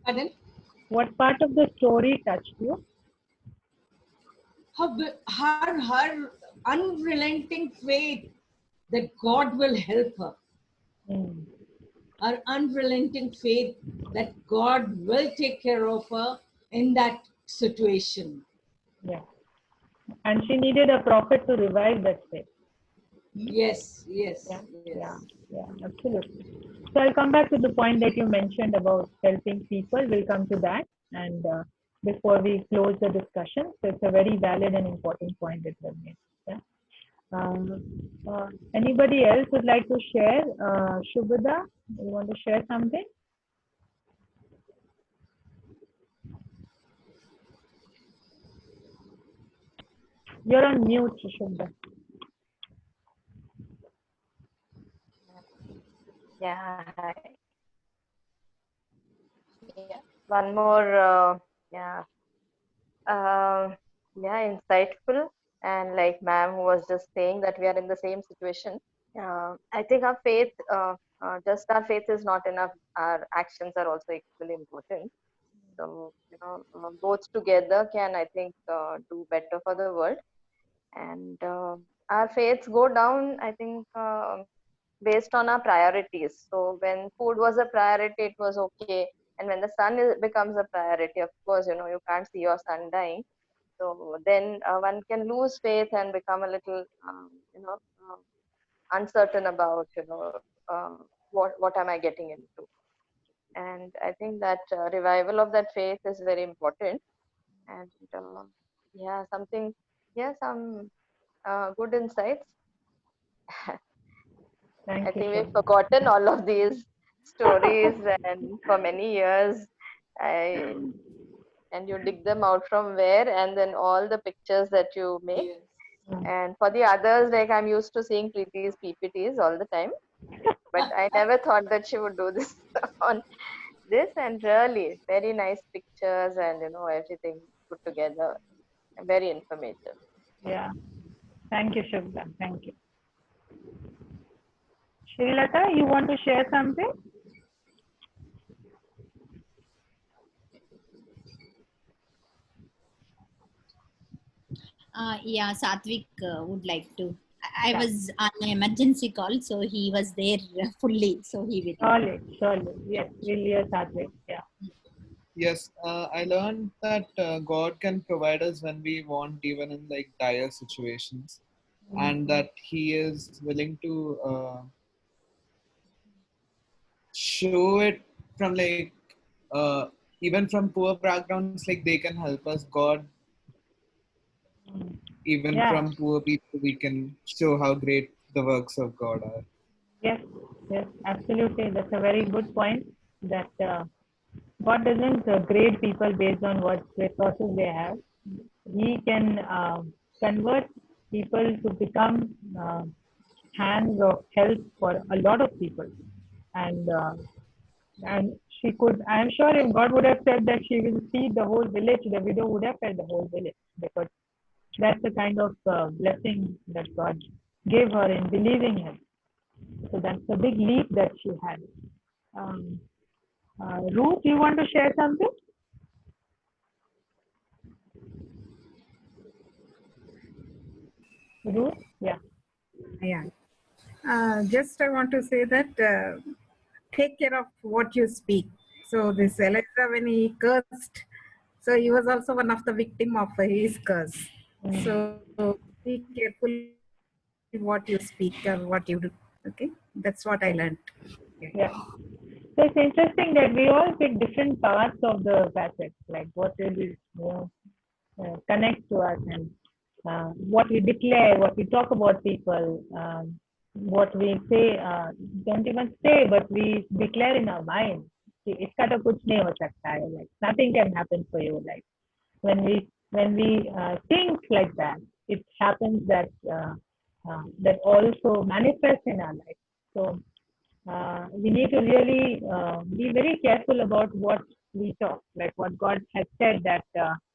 Pardon? What part of the story touched you? Her unrelenting faith that God will help her. Her unrelenting faith that God will take care of her in that situation. Yeah. And she needed a prophet to revive that faith. Yes, yes, yeah, absolutely. So I'll come back to the point that you mentioned about helping people. We'll come to that. And before we close the discussion, so it's a very valid and important point that was made. Yeah. Anybody else would like to share? Shubhada, you want to share something? You're on mute, Shubhada. Yeah, hi. Yeah, one more, insightful. And like ma'am was just saying that we are in the same situation. I think our faith, just our faith is not enough. Our actions are also equally important. So, both together can, I think, do better for the world. And our faiths go down, I think, based on our priorities. So when food was a priority, it was okay. And when the sun becomes a priority, of course, you can't see your son dying. So then one can lose faith and become a little, uncertain about, what am I getting into? And I think that revival of that faith is very important. And some good insights. I think we've forgotten all of these stories, and for many years I and you dig them out from where, and then all the pictures that you make. Yes. And for the others, like I'm used to seeing Preeti's PPTs all the time, but I never thought that she would do this on this. And really, very nice pictures and everything put together. Very informative. Yeah. Thank you, Shubha. Thank you. Srilata, you want to share something? Yeah, Satvik would like to. I Yeah. was on an emergency call, so he was there fully. So he will. Surely. Yes, we'll hear Satvik. Yeah. Yes, I learned that God can provide us when we want, even in like dire situations, and that He is willing to show it from like uh, even from poor backgrounds, like they can help us. God, even Yeah. from poor people, we can show how great the works of God are. Yes, absolutely. That's a very good point. That God doesn't grade people based on what resources they have. He can convert people to become hands of help for a lot of people. And she could, I am sure if God would have said that she will feed the whole village, the widow would have fed the whole village, because that's the kind of blessing that God gave her in believing Him. So that's a big leap that she had. Um, Ruth, you want to share something? Ruth? Yeah. Yeah. Just I want to say that take care of what you speak. So this Elijah, when he cursed, so he was also one of the victim of his curse. So be careful what you speak and what you do. Okay, that's what I learned. Yeah. So it's interesting that we all pick different parts of the passage, like what really connects to us, and what we declare, what we talk about people, what we say, don't even say, but we declare in our mind. इसका तो कुछ नहीं हो सकता है, like nothing can happen for you. Like when we think like that, it happens that that also manifests in our life. So we need to really be very careful about what we talk, like what God has said, that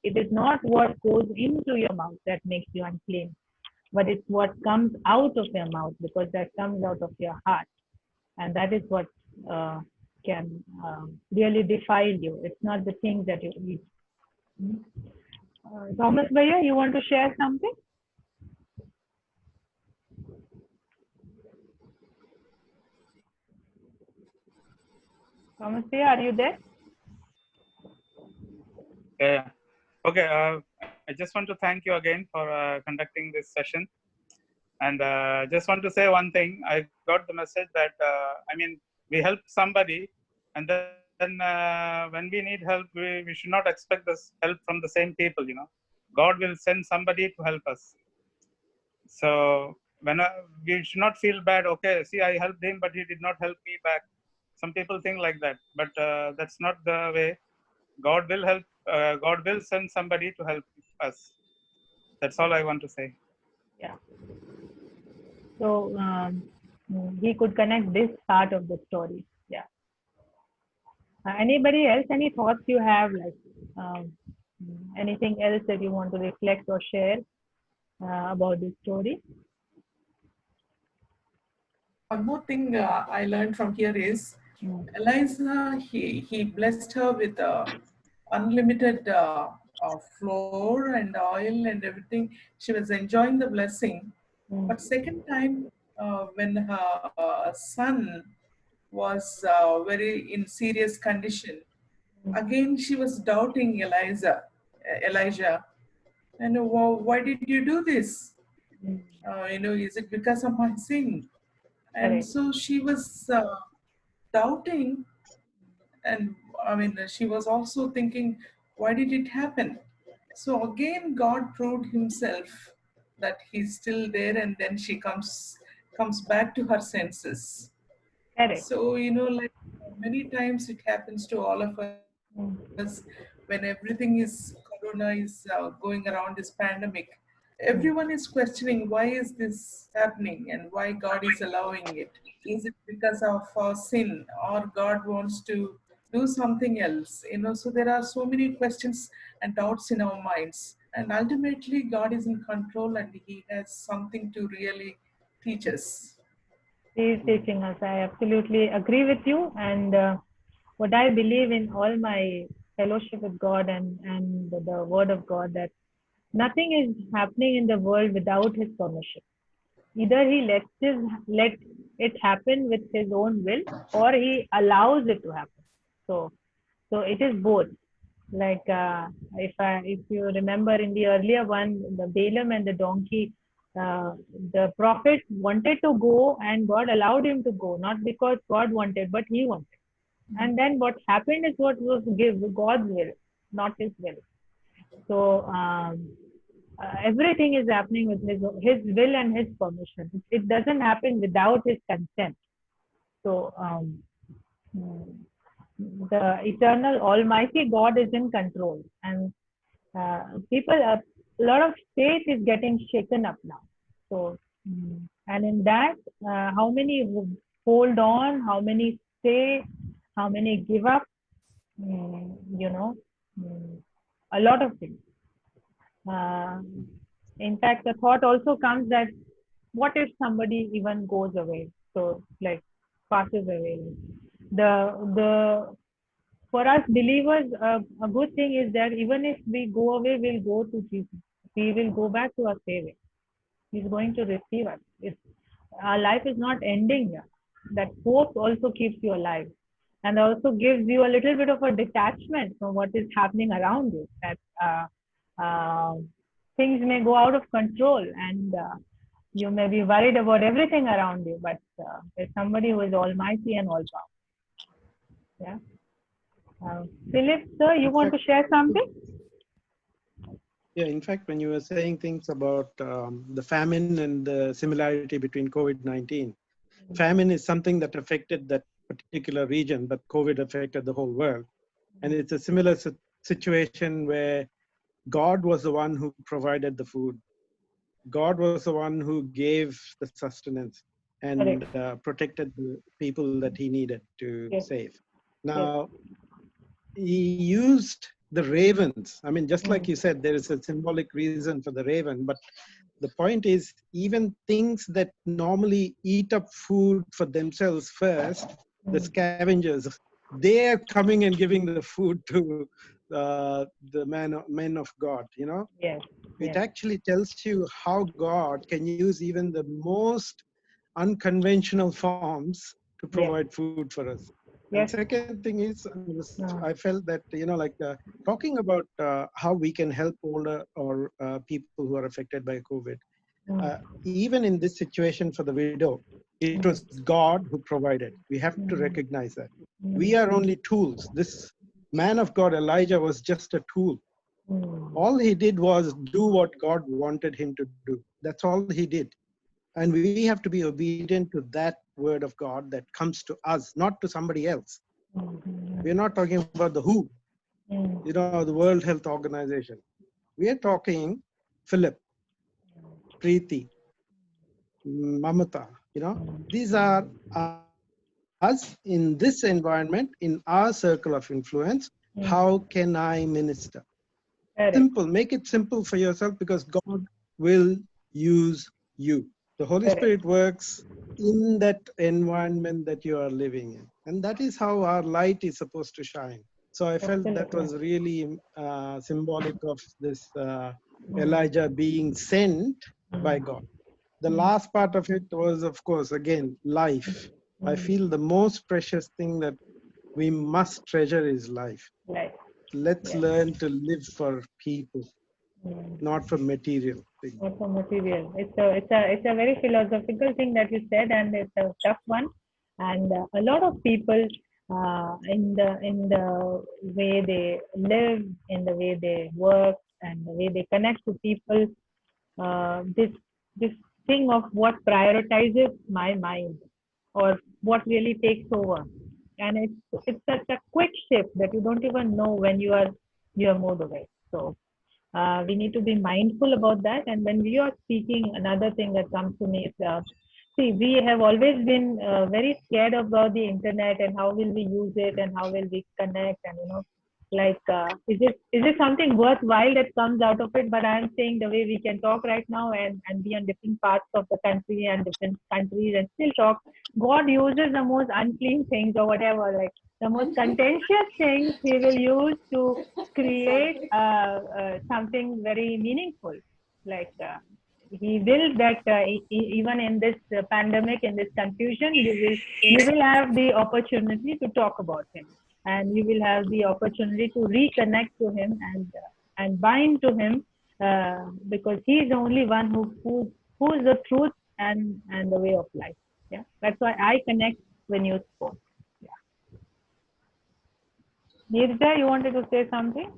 it is not what goes into your mouth that makes you unclean, but it's what comes out of your mouth, because that comes out of your heart. And that is what can really defile you. It's not the things that you eat. Thomas Bhaiya, you want to share something? Thomas Bhaiya, are you there? Yeah. Okay. I just want to thank you again for conducting this session. And just want to say one thing. I got the message that, we help somebody, and then when we need help, we should not expect this help from the same people, God will send somebody to help us. So when we should not feel bad, okay, see, I helped him, but he did not help me back. Some people think like that, but that's not the way. God will help. God will send somebody to help us. That's all I want to say. Yeah. So we could connect this part of the story. Yeah. Anybody else? Any thoughts you have, like anything else that you want to reflect or share about this story? One more thing I learned from here is Eliza, he blessed her with unlimited flour and oil and everything. She was enjoying the blessing. But second time, when her son was very in serious condition, again she was doubting Elijah. And why did you do this? Is it because of my sin? And Correct. so she was doubting, and she was also thinking, why did it happen? So again God proved himself that he's still there, and then she comes back to her senses. Correct. So like many times it happens to all of us. Because when everything is corona is going around, this pandemic, everyone is questioning why is this happening and why God is allowing it. Is it because of our sin, or God wants to do something else? So there are so many questions and doubts in our minds, and ultimately God is in control and He has something to really teach us. He is teaching us. I absolutely agree with you. And what I believe in all my fellowship with God and the Word of God, that nothing is happening in the world without His permission. Either He let it happen with His own will, or He allows it to happen. So it is both. Like if you remember in the earlier one, the Balaam and the donkey, the prophet wanted to go and God allowed him to go, not because God wanted, but he wanted. And then what happened is what was God's will, not his will. So everything is happening with his will and his permission. It doesn't happen without his consent. So the eternal Almighty God is in control, and people, a lot of faith is getting shaken up now. So, and in that, how many hold on, how many stay, how many give up, a lot of things. In fact, the thought also comes that what if somebody even goes away? So, like, passes away. For us believers, a good thing is that even if we go away, we'll go to Jesus. We will go back to our Savior. He's going to receive us. Our life is not ending here. That hope also keeps you alive, and also gives you a little bit of a detachment from what is happening around you. That things may go out of control, and you may be worried about everything around you. But there's somebody who is almighty and all powerful. Yeah. Philip, sir, you want to share something? Yeah, in fact, when you were saying things about the famine and the similarity between COVID-19, famine is something that affected that particular region, but COVID affected the whole world. And it's a similar situation where God was the one who provided the food. God was the one who gave the sustenance and protected the people that he needed to save. Now, he used the ravens. I mean, just like you said, there is a symbolic reason for the raven, but the point is, even things that normally eat up food for themselves first, the scavengers, they are coming and giving the food to the men of God, Yes. It actually tells you how God can use even the most unconventional forms to provide food for us. And second thing is, I felt that, talking about how we can help older or people who are affected by COVID, even in this situation for the widow, it was God who provided. We have to recognize that. We are only tools. This man of God, Elijah, was just a tool. All he did was do what God wanted him to do. That's all he did. And we have to be obedient to that word of God that comes to us, not to somebody else. We're not talking about the WHO, the World Health Organization. We are talking Philip, Preeti, Mamata, these are us in this environment, in our circle of influence. How can I minister? Simple, make it simple for yourself, because God will use you. The Holy Spirit works in that environment that you are living in. And that is how our light is supposed to shine. So I felt that was really symbolic of this Elijah being sent by God. The last part of it was, of course, again, life. I feel the most precious thing that we must treasure is life. Let's learn to live for people, not for material things. Not for material. It's a very philosophical thing that you said, and it's a tough one. And a lot of people, in the way they live, in the way they work, and the way they connect to people, this thing of what prioritizes my mind, or what really takes over. and it's such a quick shift that you don't even know when you are moved away. So we need to be mindful about that. And when we are speaking, another thing that comes to me is, see, we have always been very scared about the internet and how will we use it and how will we connect, and like is it something worthwhile that comes out of it? But I'm saying the way we can talk right now and be on different parts of the country and different countries and still talk. God uses the most unclean things or whatever, like the most contentious things he will use to create something very meaningful. Like he will that even in this pandemic, in this confusion, you will have the opportunity to talk about him, and you will have the opportunity to reconnect to him and bind to him, because he is the only one who is the truth and the way of life. Yeah, that's why I connect when you spoke. Yeah. Nirja, you wanted to say something?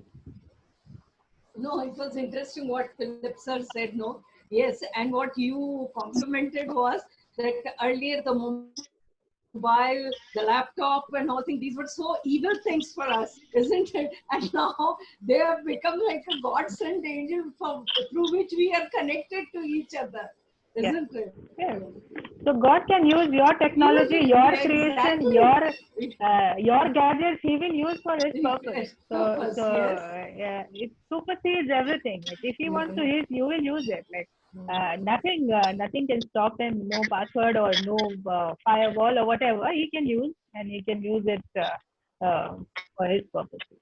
No, it was interesting what Philip sir said. No, yes, and what you complimented was that earlier the mobile, the laptop, and all things, these were so evil things for us, isn't it? And now they have become like a God-sent angel through which we are connected to each other, isn't it? Yeah. So God can use your technology, your creation, your gadgets. He will use for His purpose. Yeah, it supersedes everything. Like if He wants to use, you will use it. Like nothing can stop Him. No password or no firewall or whatever. He can use, and He can use it for His purposes.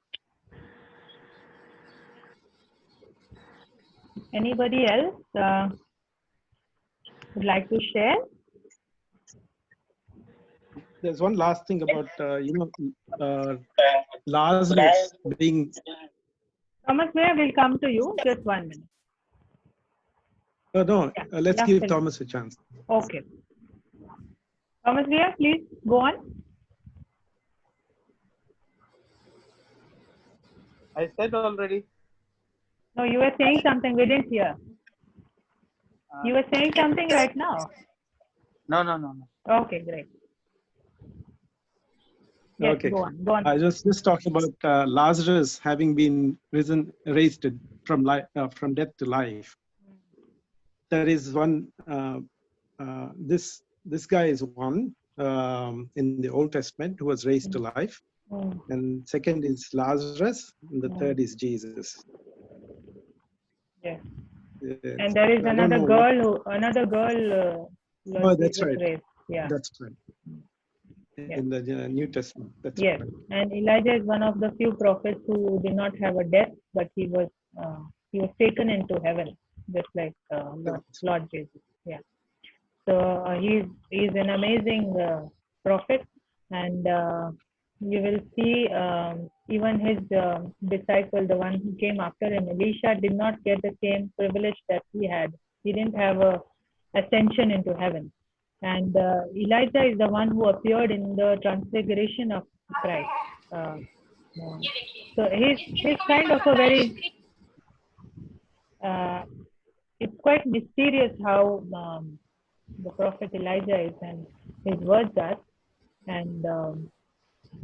Anybody else would like to share? There's one last thing about Lazarus being. Thomas Mayer will come to you. Just 1 minute. No, let's give Thomas a chance. Okay. Thomas Mayer, please go on. I said already. No, you were saying something we didn't hear. You were saying something right now. No. Okay, great. Yes, Okay. go on. I just talking about Lazarus having been raised from death to life. There is one. This guy is one in the Old Testament who was raised to life, and second is Lazarus, and the third is Jesus. Yes. And there is another girl. Oh, that's right. Raised. Yeah. That's right. In the New Testament. That's yes. right. And Elijah is one of the few prophets who did not have a death, but he was taken into heaven, just like Lord Jesus. Yeah. So he's an amazing prophet, and you will see even his disciple, the one who came after him, Elisha, did not get the same privilege that he had. He didn't have a ascension into heaven. And Elijah is the one who appeared in the transfiguration of Christ. So he's kind of a very, it's quite mysterious how the prophet Elijah is and his words are. And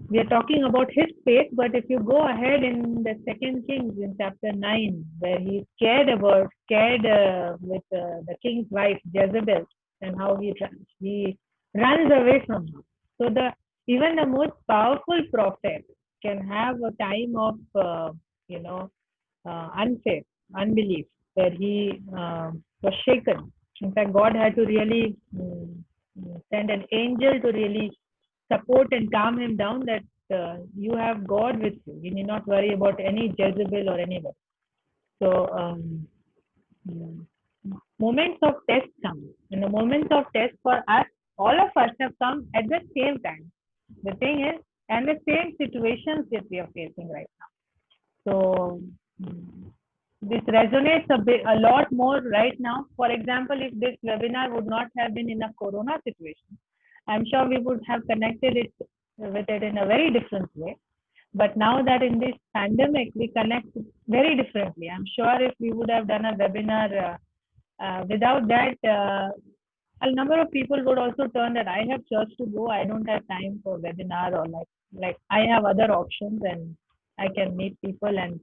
we are talking about his faith, but if you go ahead in the 2 Kings in chapter 9, where he's scared with the king's wife Jezebel, and how he runs away from her. So even the most powerful prophet can have a time of unfaith, unbelief, where he was shaken. In fact, God had to really send an angel to really support and calm him down, that you have God with you. You need not worry about any Jezebel or anybody. So moments of test come. And the moments of test for us, all of us have come at the same time. The thing is, and the same situations that we are facing right now. So this resonates a lot more right now. For example, if this webinar would not have been in a corona situation, I'm sure we would have connected it with it in a very different way. But now that in this pandemic, we connect very differently. I'm sure if we would have done a webinar without that, a number of people would also turn that I have church to go, I don't have time for webinar, or like I have other options and I can meet people. And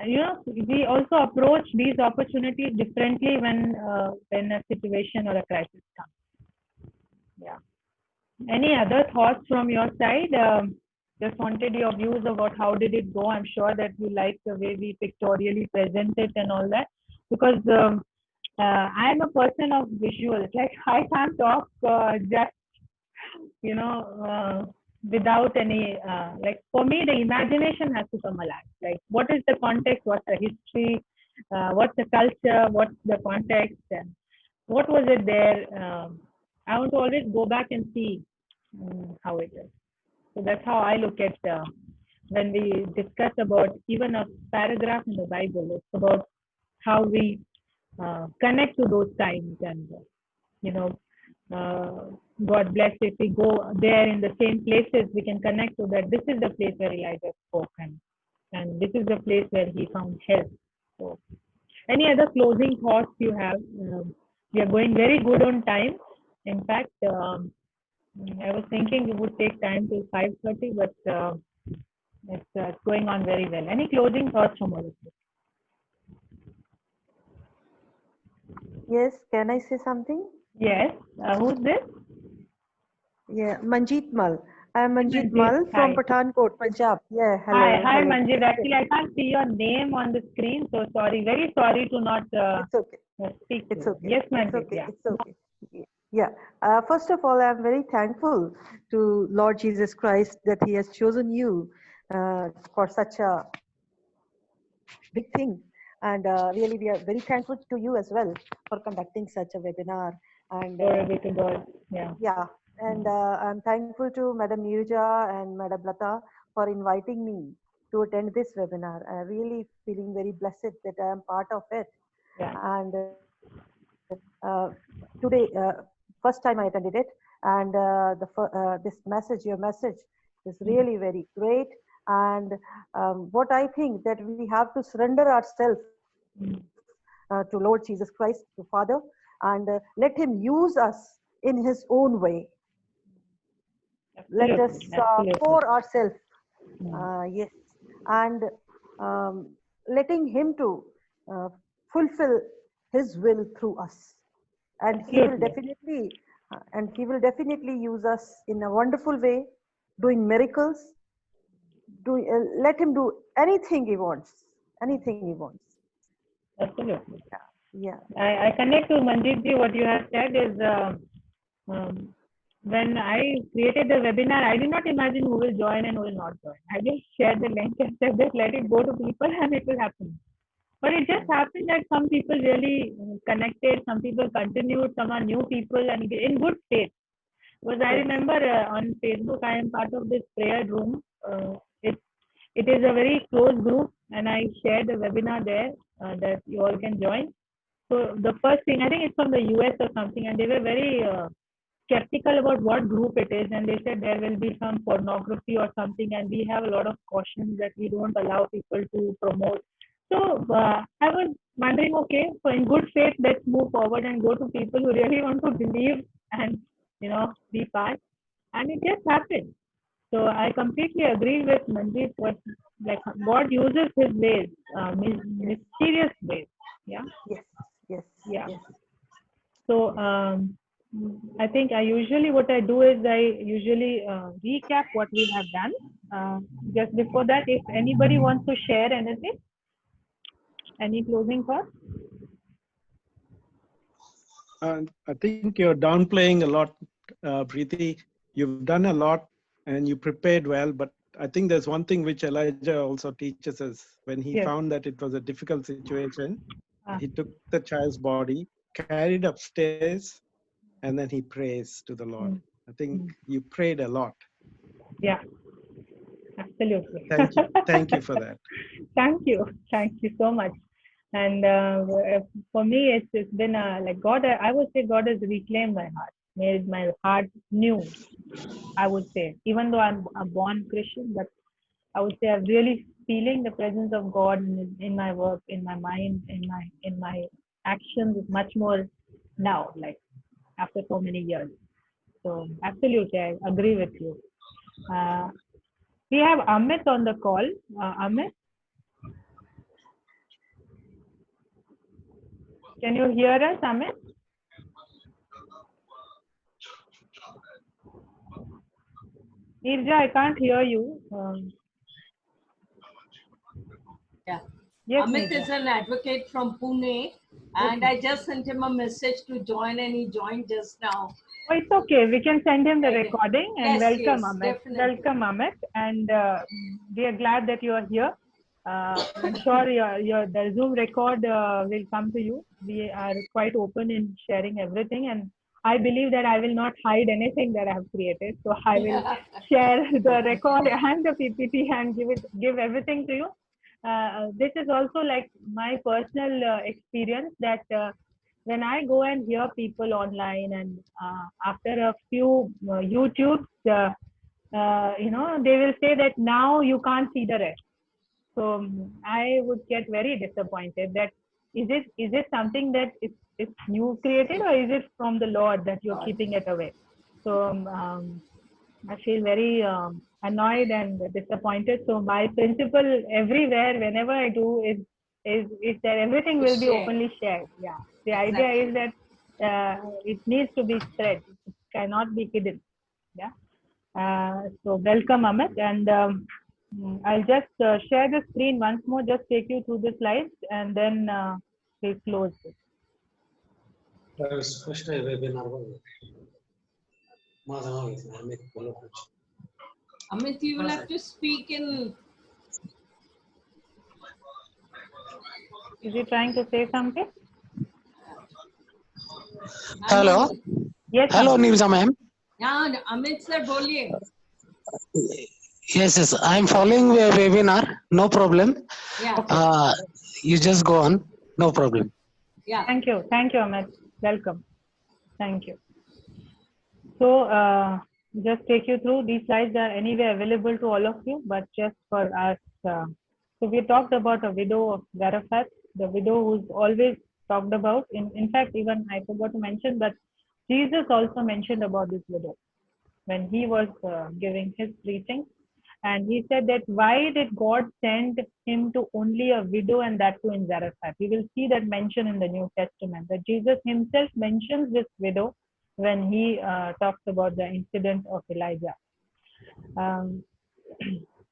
we also approach these opportunities differently when a situation or a crisis comes. Yeah. Any other thoughts from your side? Just wanted your views about how did it go. I'm sure that you like the way we pictorially present it and all that, because I'm a person of visuals. Like I can't talk just without any like, for me the imagination has to come alive. Like what is the context, what's the history, what's the culture, what's the context, and what was it there. I want to always go back and see how it is. So that's how I look at when we discuss about even a paragraph in the Bible. It's about how we connect to those times, and God bless if we go there in the same places, we can connect to that. This is the place where Elijah spoke, and this is the place where he found help. So, any other closing thoughts you have? We are going very good on time. In fact, I was thinking we would take time till 5:30, but it's going on very well. Any closing thoughts from all of you? Yes, can I say something? Yes. Who's this? Yeah, Manjeet Mal. I'm Manjeet Manjeet, Mal from hi. Pathankot, Punjab. Yeah, hello. Hi, hello. Manjeet. Actually, I can't see your name on the screen, so sorry. Very sorry to not It's okay. speak to It's you. okay. Yes, It's Manjeet. okay. Yeah. It's okay. Yeah. First of all, I'm very thankful to Lord Jesus Christ that He has chosen you for such a big thing. And really, we are very thankful to you as well for conducting such a webinar. And Glory be to God. Yeah. yeah, and I'm thankful to Madam Neerja and Madam Lata for inviting me to attend this webinar. I'm really feeling very blessed that I am part of it. Yeah. And today, first time I attended it, and this message, your message, is really very great. And what I think that we have to surrender ourselves to Lord Jesus Christ, to Father, and let Him use us in His own way. Let us pour ourselves, yes, and letting Him to fulfill His will through us, and He will definitely use us in a wonderful way, doing miracles. Let Him do anything He wants, anything He wants. Absolutely. Yeah. I connect to Manjeet ji. What you have said is when I created the webinar, I did not imagine who will join and who will not join. I just shared the link and said that let it go to people and it will happen. But it just happened that some people really connected, some people continued, some are new people and in good faith. Because I remember on Facebook, I am part of this prayer room. It is a very close group, and I shared the webinar there that you all can join. So the first thing, I think it's from the US or something, and they were very skeptical about what group it is, and they said there will be some pornography or something, and we have a lot of cautions that we don't allow people to promote. So I was wondering, okay, so in good faith, let's move forward and go to people who really want to believe and be part. And it just happened. So I completely agree with Manjeet. What like God uses His ways, mysterious ways. Yeah. Yes. Yeah. So I think what I do is I usually recap what we have done. Just before that, if anybody wants to share anything, any closing thoughts? I think you're downplaying a lot, Preeti. You've done a lot and you prepared well, but I think there's one thing which Elijah also teaches us. When he found that it was a difficult situation, he took the child's body, carried upstairs, and then he prays to the Lord. I think you prayed a lot. Yeah, absolutely. Thank you. Thank you for that. Thank you so much. And for me, it's been like God. I would say God has reclaimed my heart, made my heart new. I would say, even though I'm a born Christian, but I would say I'm really feeling the presence of God in my work, in my mind, in my actions much more now. Like after so many years. So absolutely, I agree with you. We have Amit on the call. Amit, can you hear us, Amit? Nirja, I can't hear you. Yeah. Yes, Amit Nirja. is an advocate from Pune, and I just sent him a message to join, and he joined just now. Oh, it's okay. We can send him the recording and Yes, welcome yes, Amit. definitely. Welcome Amit, and we are glad that you are here. I'm sure the Zoom record will come to you. We are quite open in sharing everything, and I believe that I will not hide anything that I have created. So I will share the record and the PPT and give everything to you. This is also like my personal experience that when I go and hear people online, and after a few YouTubes, they will say that now you can't see the rest. So I would get very disappointed that is it something that it's you created, or is it from the Lord that you're keeping it away? So I feel very annoyed and disappointed. So my principle everywhere, whenever I do, is that everything will be openly shared. Yeah, the idea is that it needs to be spread. It cannot be hidden. Yeah. So welcome, Amit, and I'll just share the screen once more. Just take you through the slides, and then we'll close it. Amit, you will have to speak in. Is he trying to say something? Hello. Yes. Hello, Amit. Nirja ma'am. Yeah, Amit sir, boliye. Yes, I'm following the webinar. No problem. Yeah. You just go on. No problem. Yeah. Thank you, Amit. Welcome. Thank you. So just take you through these slides are anyway available to all of you, but just for us. So we talked about a widow of Zarephath, the widow who's always talked about. In fact, even I forgot to mention that Jesus also mentioned about this widow when he was giving his preaching. And he said that why did God send him to only a widow, and that too in Zarephath? We will see that mention in the New Testament, that Jesus himself mentions this widow when he talks about the incident of Elijah.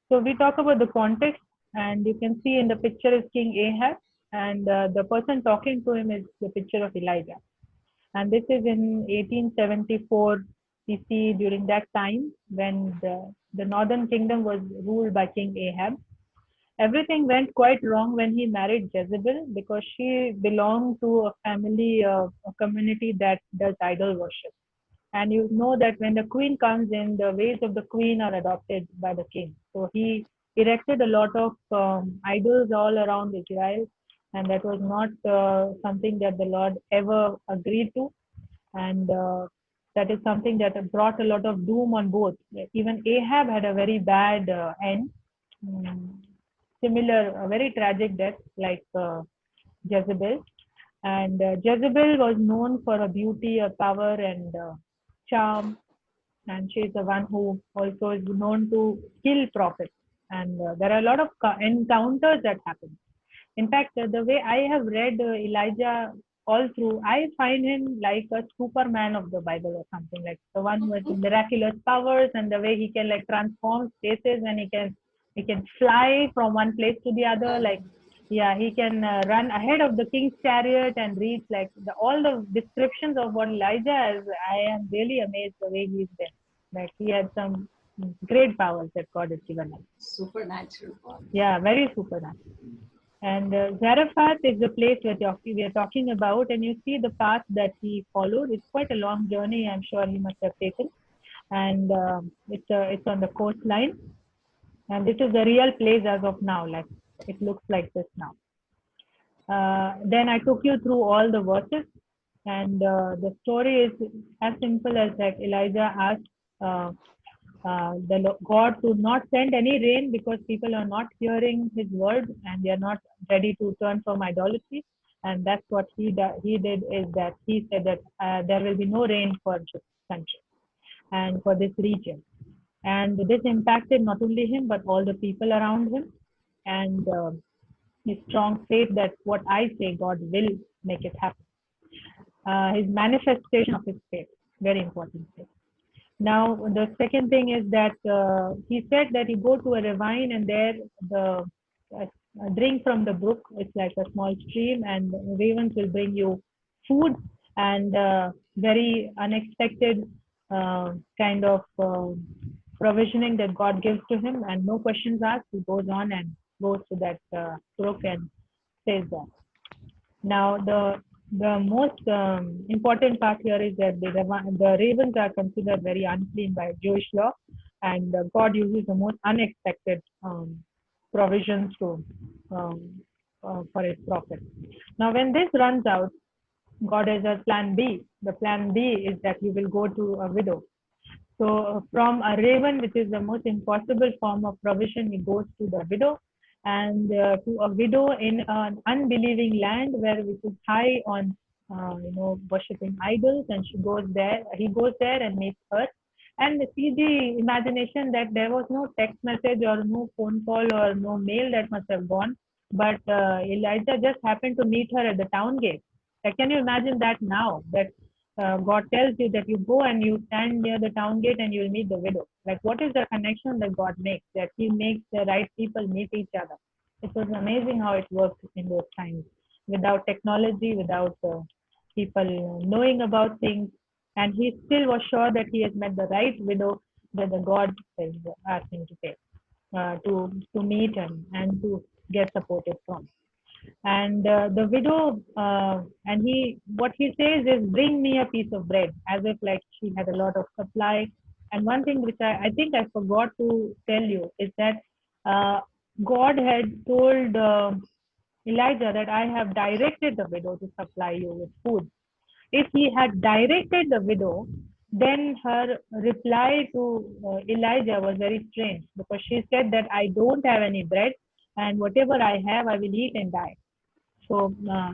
So we talk about the context, and you can see in the picture is King Ahab, and the person talking to him is the picture of Elijah. And this is in 1874 CC, during that time when the northern kingdom was ruled by King Ahab. Everything went quite wrong when he married Jezebel, because she belonged to a family, a community that does idol worship. And you know that when the queen comes in, the ways of the queen are adopted by the king. So he erected a lot of idols all around Israel, and that was not something that the Lord ever agreed to. And that is something that brought a lot of doom on both. Even Ahab had a very bad end, similar, a very tragic death like Jezebel. And Jezebel was known for her beauty, her power, and charm. And she is the one who also is known to kill prophets. And there are a lot of encounters that happen. In fact, the way I have read Elijah all through, I find him like a Superman of the Bible or something, like the one with miraculous powers, and the way he can like transform spaces, and he can fly from one place to the other. Like, yeah, he can run ahead of the king's chariot and reach like all the descriptions of what Elijah is. I am really amazed the way he's been. Like he had some great powers that God has given him. Supernatural power. Yeah, very supernatural. And Zarephath is the place that we are talking about, and you see the path that he followed. It's quite a long journey, I'm sure he must have taken, and it's on the coastline. And this is the real place as of now. Like it looks like this now. Then I took you through all the verses, and the story is as simple as that Elijah asked the God to not send any rain because people are not hearing his word and they are not ready to turn from idolatry. And that's what he did is that he said that there will be no rain for this country and for this region. And this impacted not only him, but all the people around him. And his strong faith that what I say, God will make it happen. His manifestation of his faith, very important thing. Now, the second thing is that he said that you go to a ravine and there the drink from the brook. It's like a small stream, and ravens will bring you food and very unexpected kind of provisioning that God gives to him, and no questions asked. He goes on and goes to that brook and stays there. Now, the most important part here is that the ravens are considered very unclean by Jewish law, and God uses the most unexpected provisions to for his prophet. Now, when this runs out, God has a plan B. The plan B is that he will go to a widow. So from a raven, which is the most impossible form of provision, he goes to the widow, and to a widow in an unbelieving land where which is high on worshipping idols, and she goes there. He goes there and meets her. And see the imagination that there was no text message or no phone call or no mail that must have gone, but Elijah just happened to meet her at the town gate. Like, can you imagine that now? That God tells you that you go and you stand near the town gate and you'll meet the widow. Like, what is the connection that God makes? That he makes the right people meet each other. It was amazing how it worked in those times, without technology, without people knowing about things. And he still was sure that he has met the right widow that the God is asking to take, to meet him and to get supported from. And the widow, and what he says is, bring me a piece of bread, as if like she had a lot of supply. And one thing which I think I forgot to tell you is that God had told Elijah that I have directed the widow to supply you with food. If he had directed the widow, then her reply to Elijah was very strange, because she said that I don't have any bread, and whatever I have, I will eat and die. So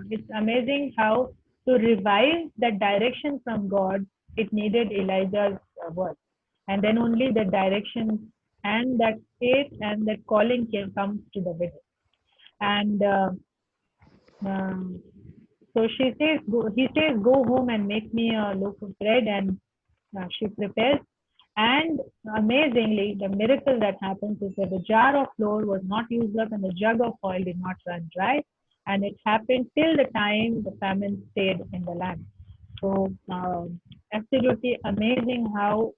it's amazing how to revive that direction from God, it needed Elijah's word. And then only the direction and that faith and that calling comes to the widow. And so he says, go home and make me a loaf of bread, and she prepares. And amazingly, the miracle that happens is that the jar of flour was not used up and the jug of oil did not run dry. And it happened till the time the famine stayed in the land. So absolutely amazing how,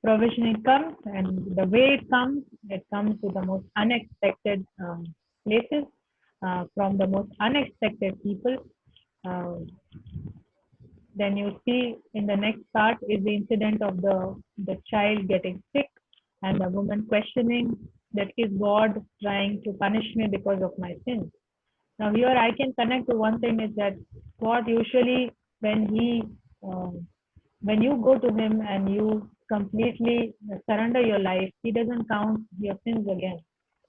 provisioning comes, and the way it comes to the most unexpected places, from the most unexpected people. Then you see in the next part is the incident of the child getting sick and the woman questioning that is God trying to punish me because of my sins. Now here I can connect to one thing, is that God usually, when you go to him and you completely surrender your life, he doesn't count your sins again.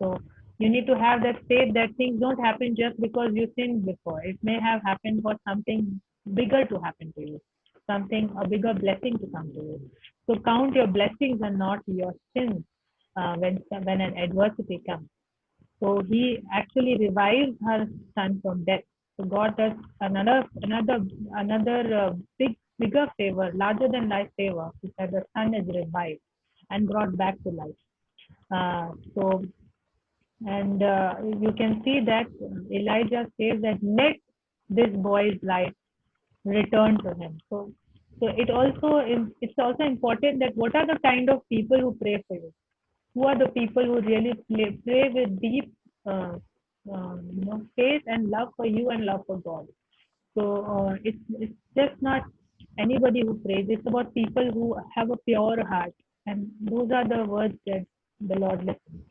So you need to have that faith that things don't happen just because you sinned before. It may have happened for something bigger to happen to you, a bigger blessing to come to you. So count your blessings and not your sins when an adversity comes. So he actually revives her son from death. So God does another bigger favor, larger than life favor, is that the son is revived and brought back to life. You can see that Elijah says that let this boy's life return to him. So it's also important that what are the kind of people who pray for you? Who are the people who really pray with deep faith and love for you and love for God? So it's just not anybody who prays. It's about people who have a pure heart, and those are the words that the Lord listens.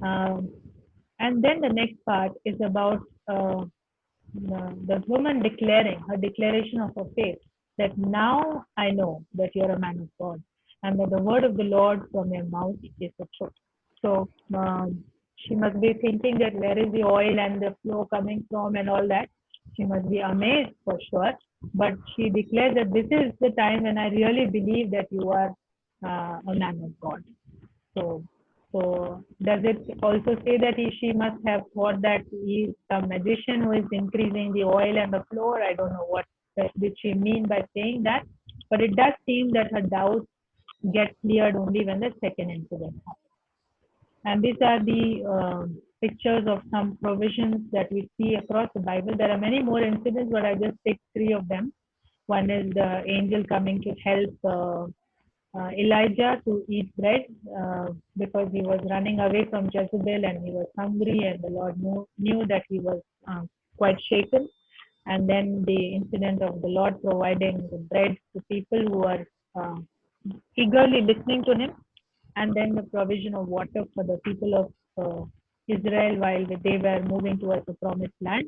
And then the next part is about the woman declaring her declaration of her faith, that now I know that you're a man of God, and that the word of the Lord from your mouth is the truth. So She must be thinking that where is the oil and the flow coming from and all that. She must be amazed for sure. But she declares that this is the time when I really believe that you are a man of God. So does it also say that she must have thought that he is a magician who is increasing the oil and the flow? I don't know what did she mean by saying that, but it does seem that her doubts get cleared only when the second incident happens. And these are the pictures of some provisions that we see across the Bible. There are many more incidents, but I just picked 3 of them. One is the angel coming to help Elijah to eat bread because he was running away from Jezebel and he was hungry, and the Lord knew that he was quite shaken. And then the incident of the Lord providing the bread to people who are eagerly listening to him, and then the provision of water for the people of Israel while they were moving towards the promised land.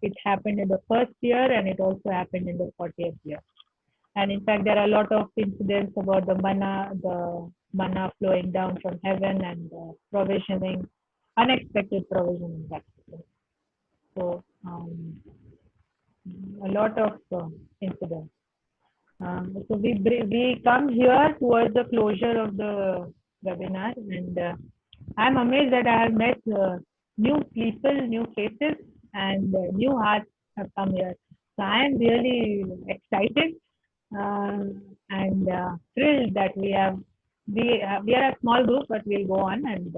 It happened in the first year, and it also happened in the 40th year. And in fact, there are a lot of incidents about the manna flowing down from heaven and provisioning, unexpected provision in that. So a lot of incidents. So we come here towards the closure of the webinar, and I'm amazed that I have met new people, new faces, and new hearts have come here. So I am really excited and thrilled that we are a small group, but we'll go on and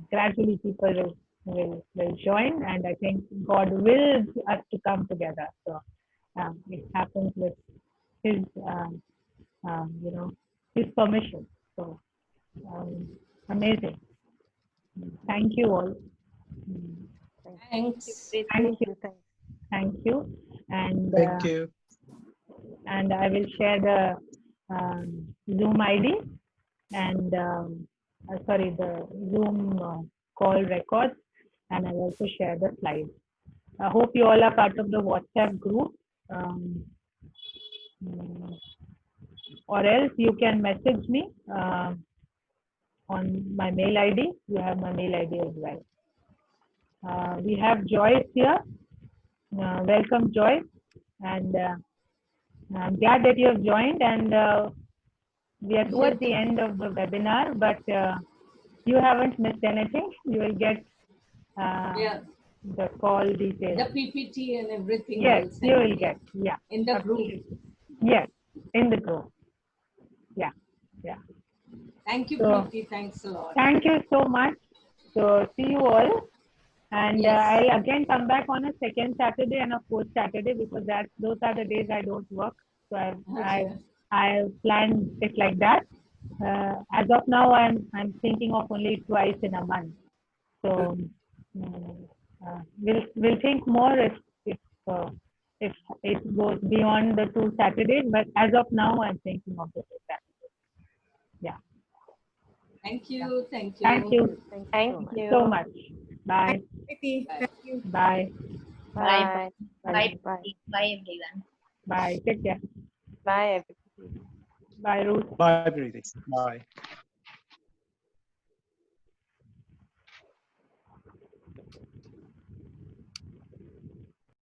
gradually people will join, and I think God wills us to come together. So it happens with His His permission. So amazing. Thank you all. Thanks. Thank you. Thank you. And Thank you. And I will share the Zoom ID and the Zoom call records, and I will also share the slides. I hope you all are part of the WhatsApp group, or else you can message me on my mail ID. You have my mail ID as well. We have Joyce here. Welcome, Joyce, and I'm glad that you have joined, and we are towards the end of the webinar, but you haven't missed anything. You will get the call details. The PPT and everything. Yes, you will get. Yeah. In the group. Yes, in the group. Yeah, yeah. Thank you, So, Preeti. Thanks a lot. Thank you so much. So see you all. And I'll again come back on a second Saturday and a fourth Saturday, because those are the days I don't work. So I planned it like that. As of now, I'm thinking of only twice in a month. So we'll think more if it goes beyond the 2 Saturdays. But as of now, I'm thinking of the 2 Saturdays. Yeah. Thank you. Thank you. Thank you. Thank you so much. Bye. Thank you. Bye. Bye. Bye. Bye, everyone. Bye. Take care. Bye, everybody. Bye, Ruth. Bye, Preeti. Bye.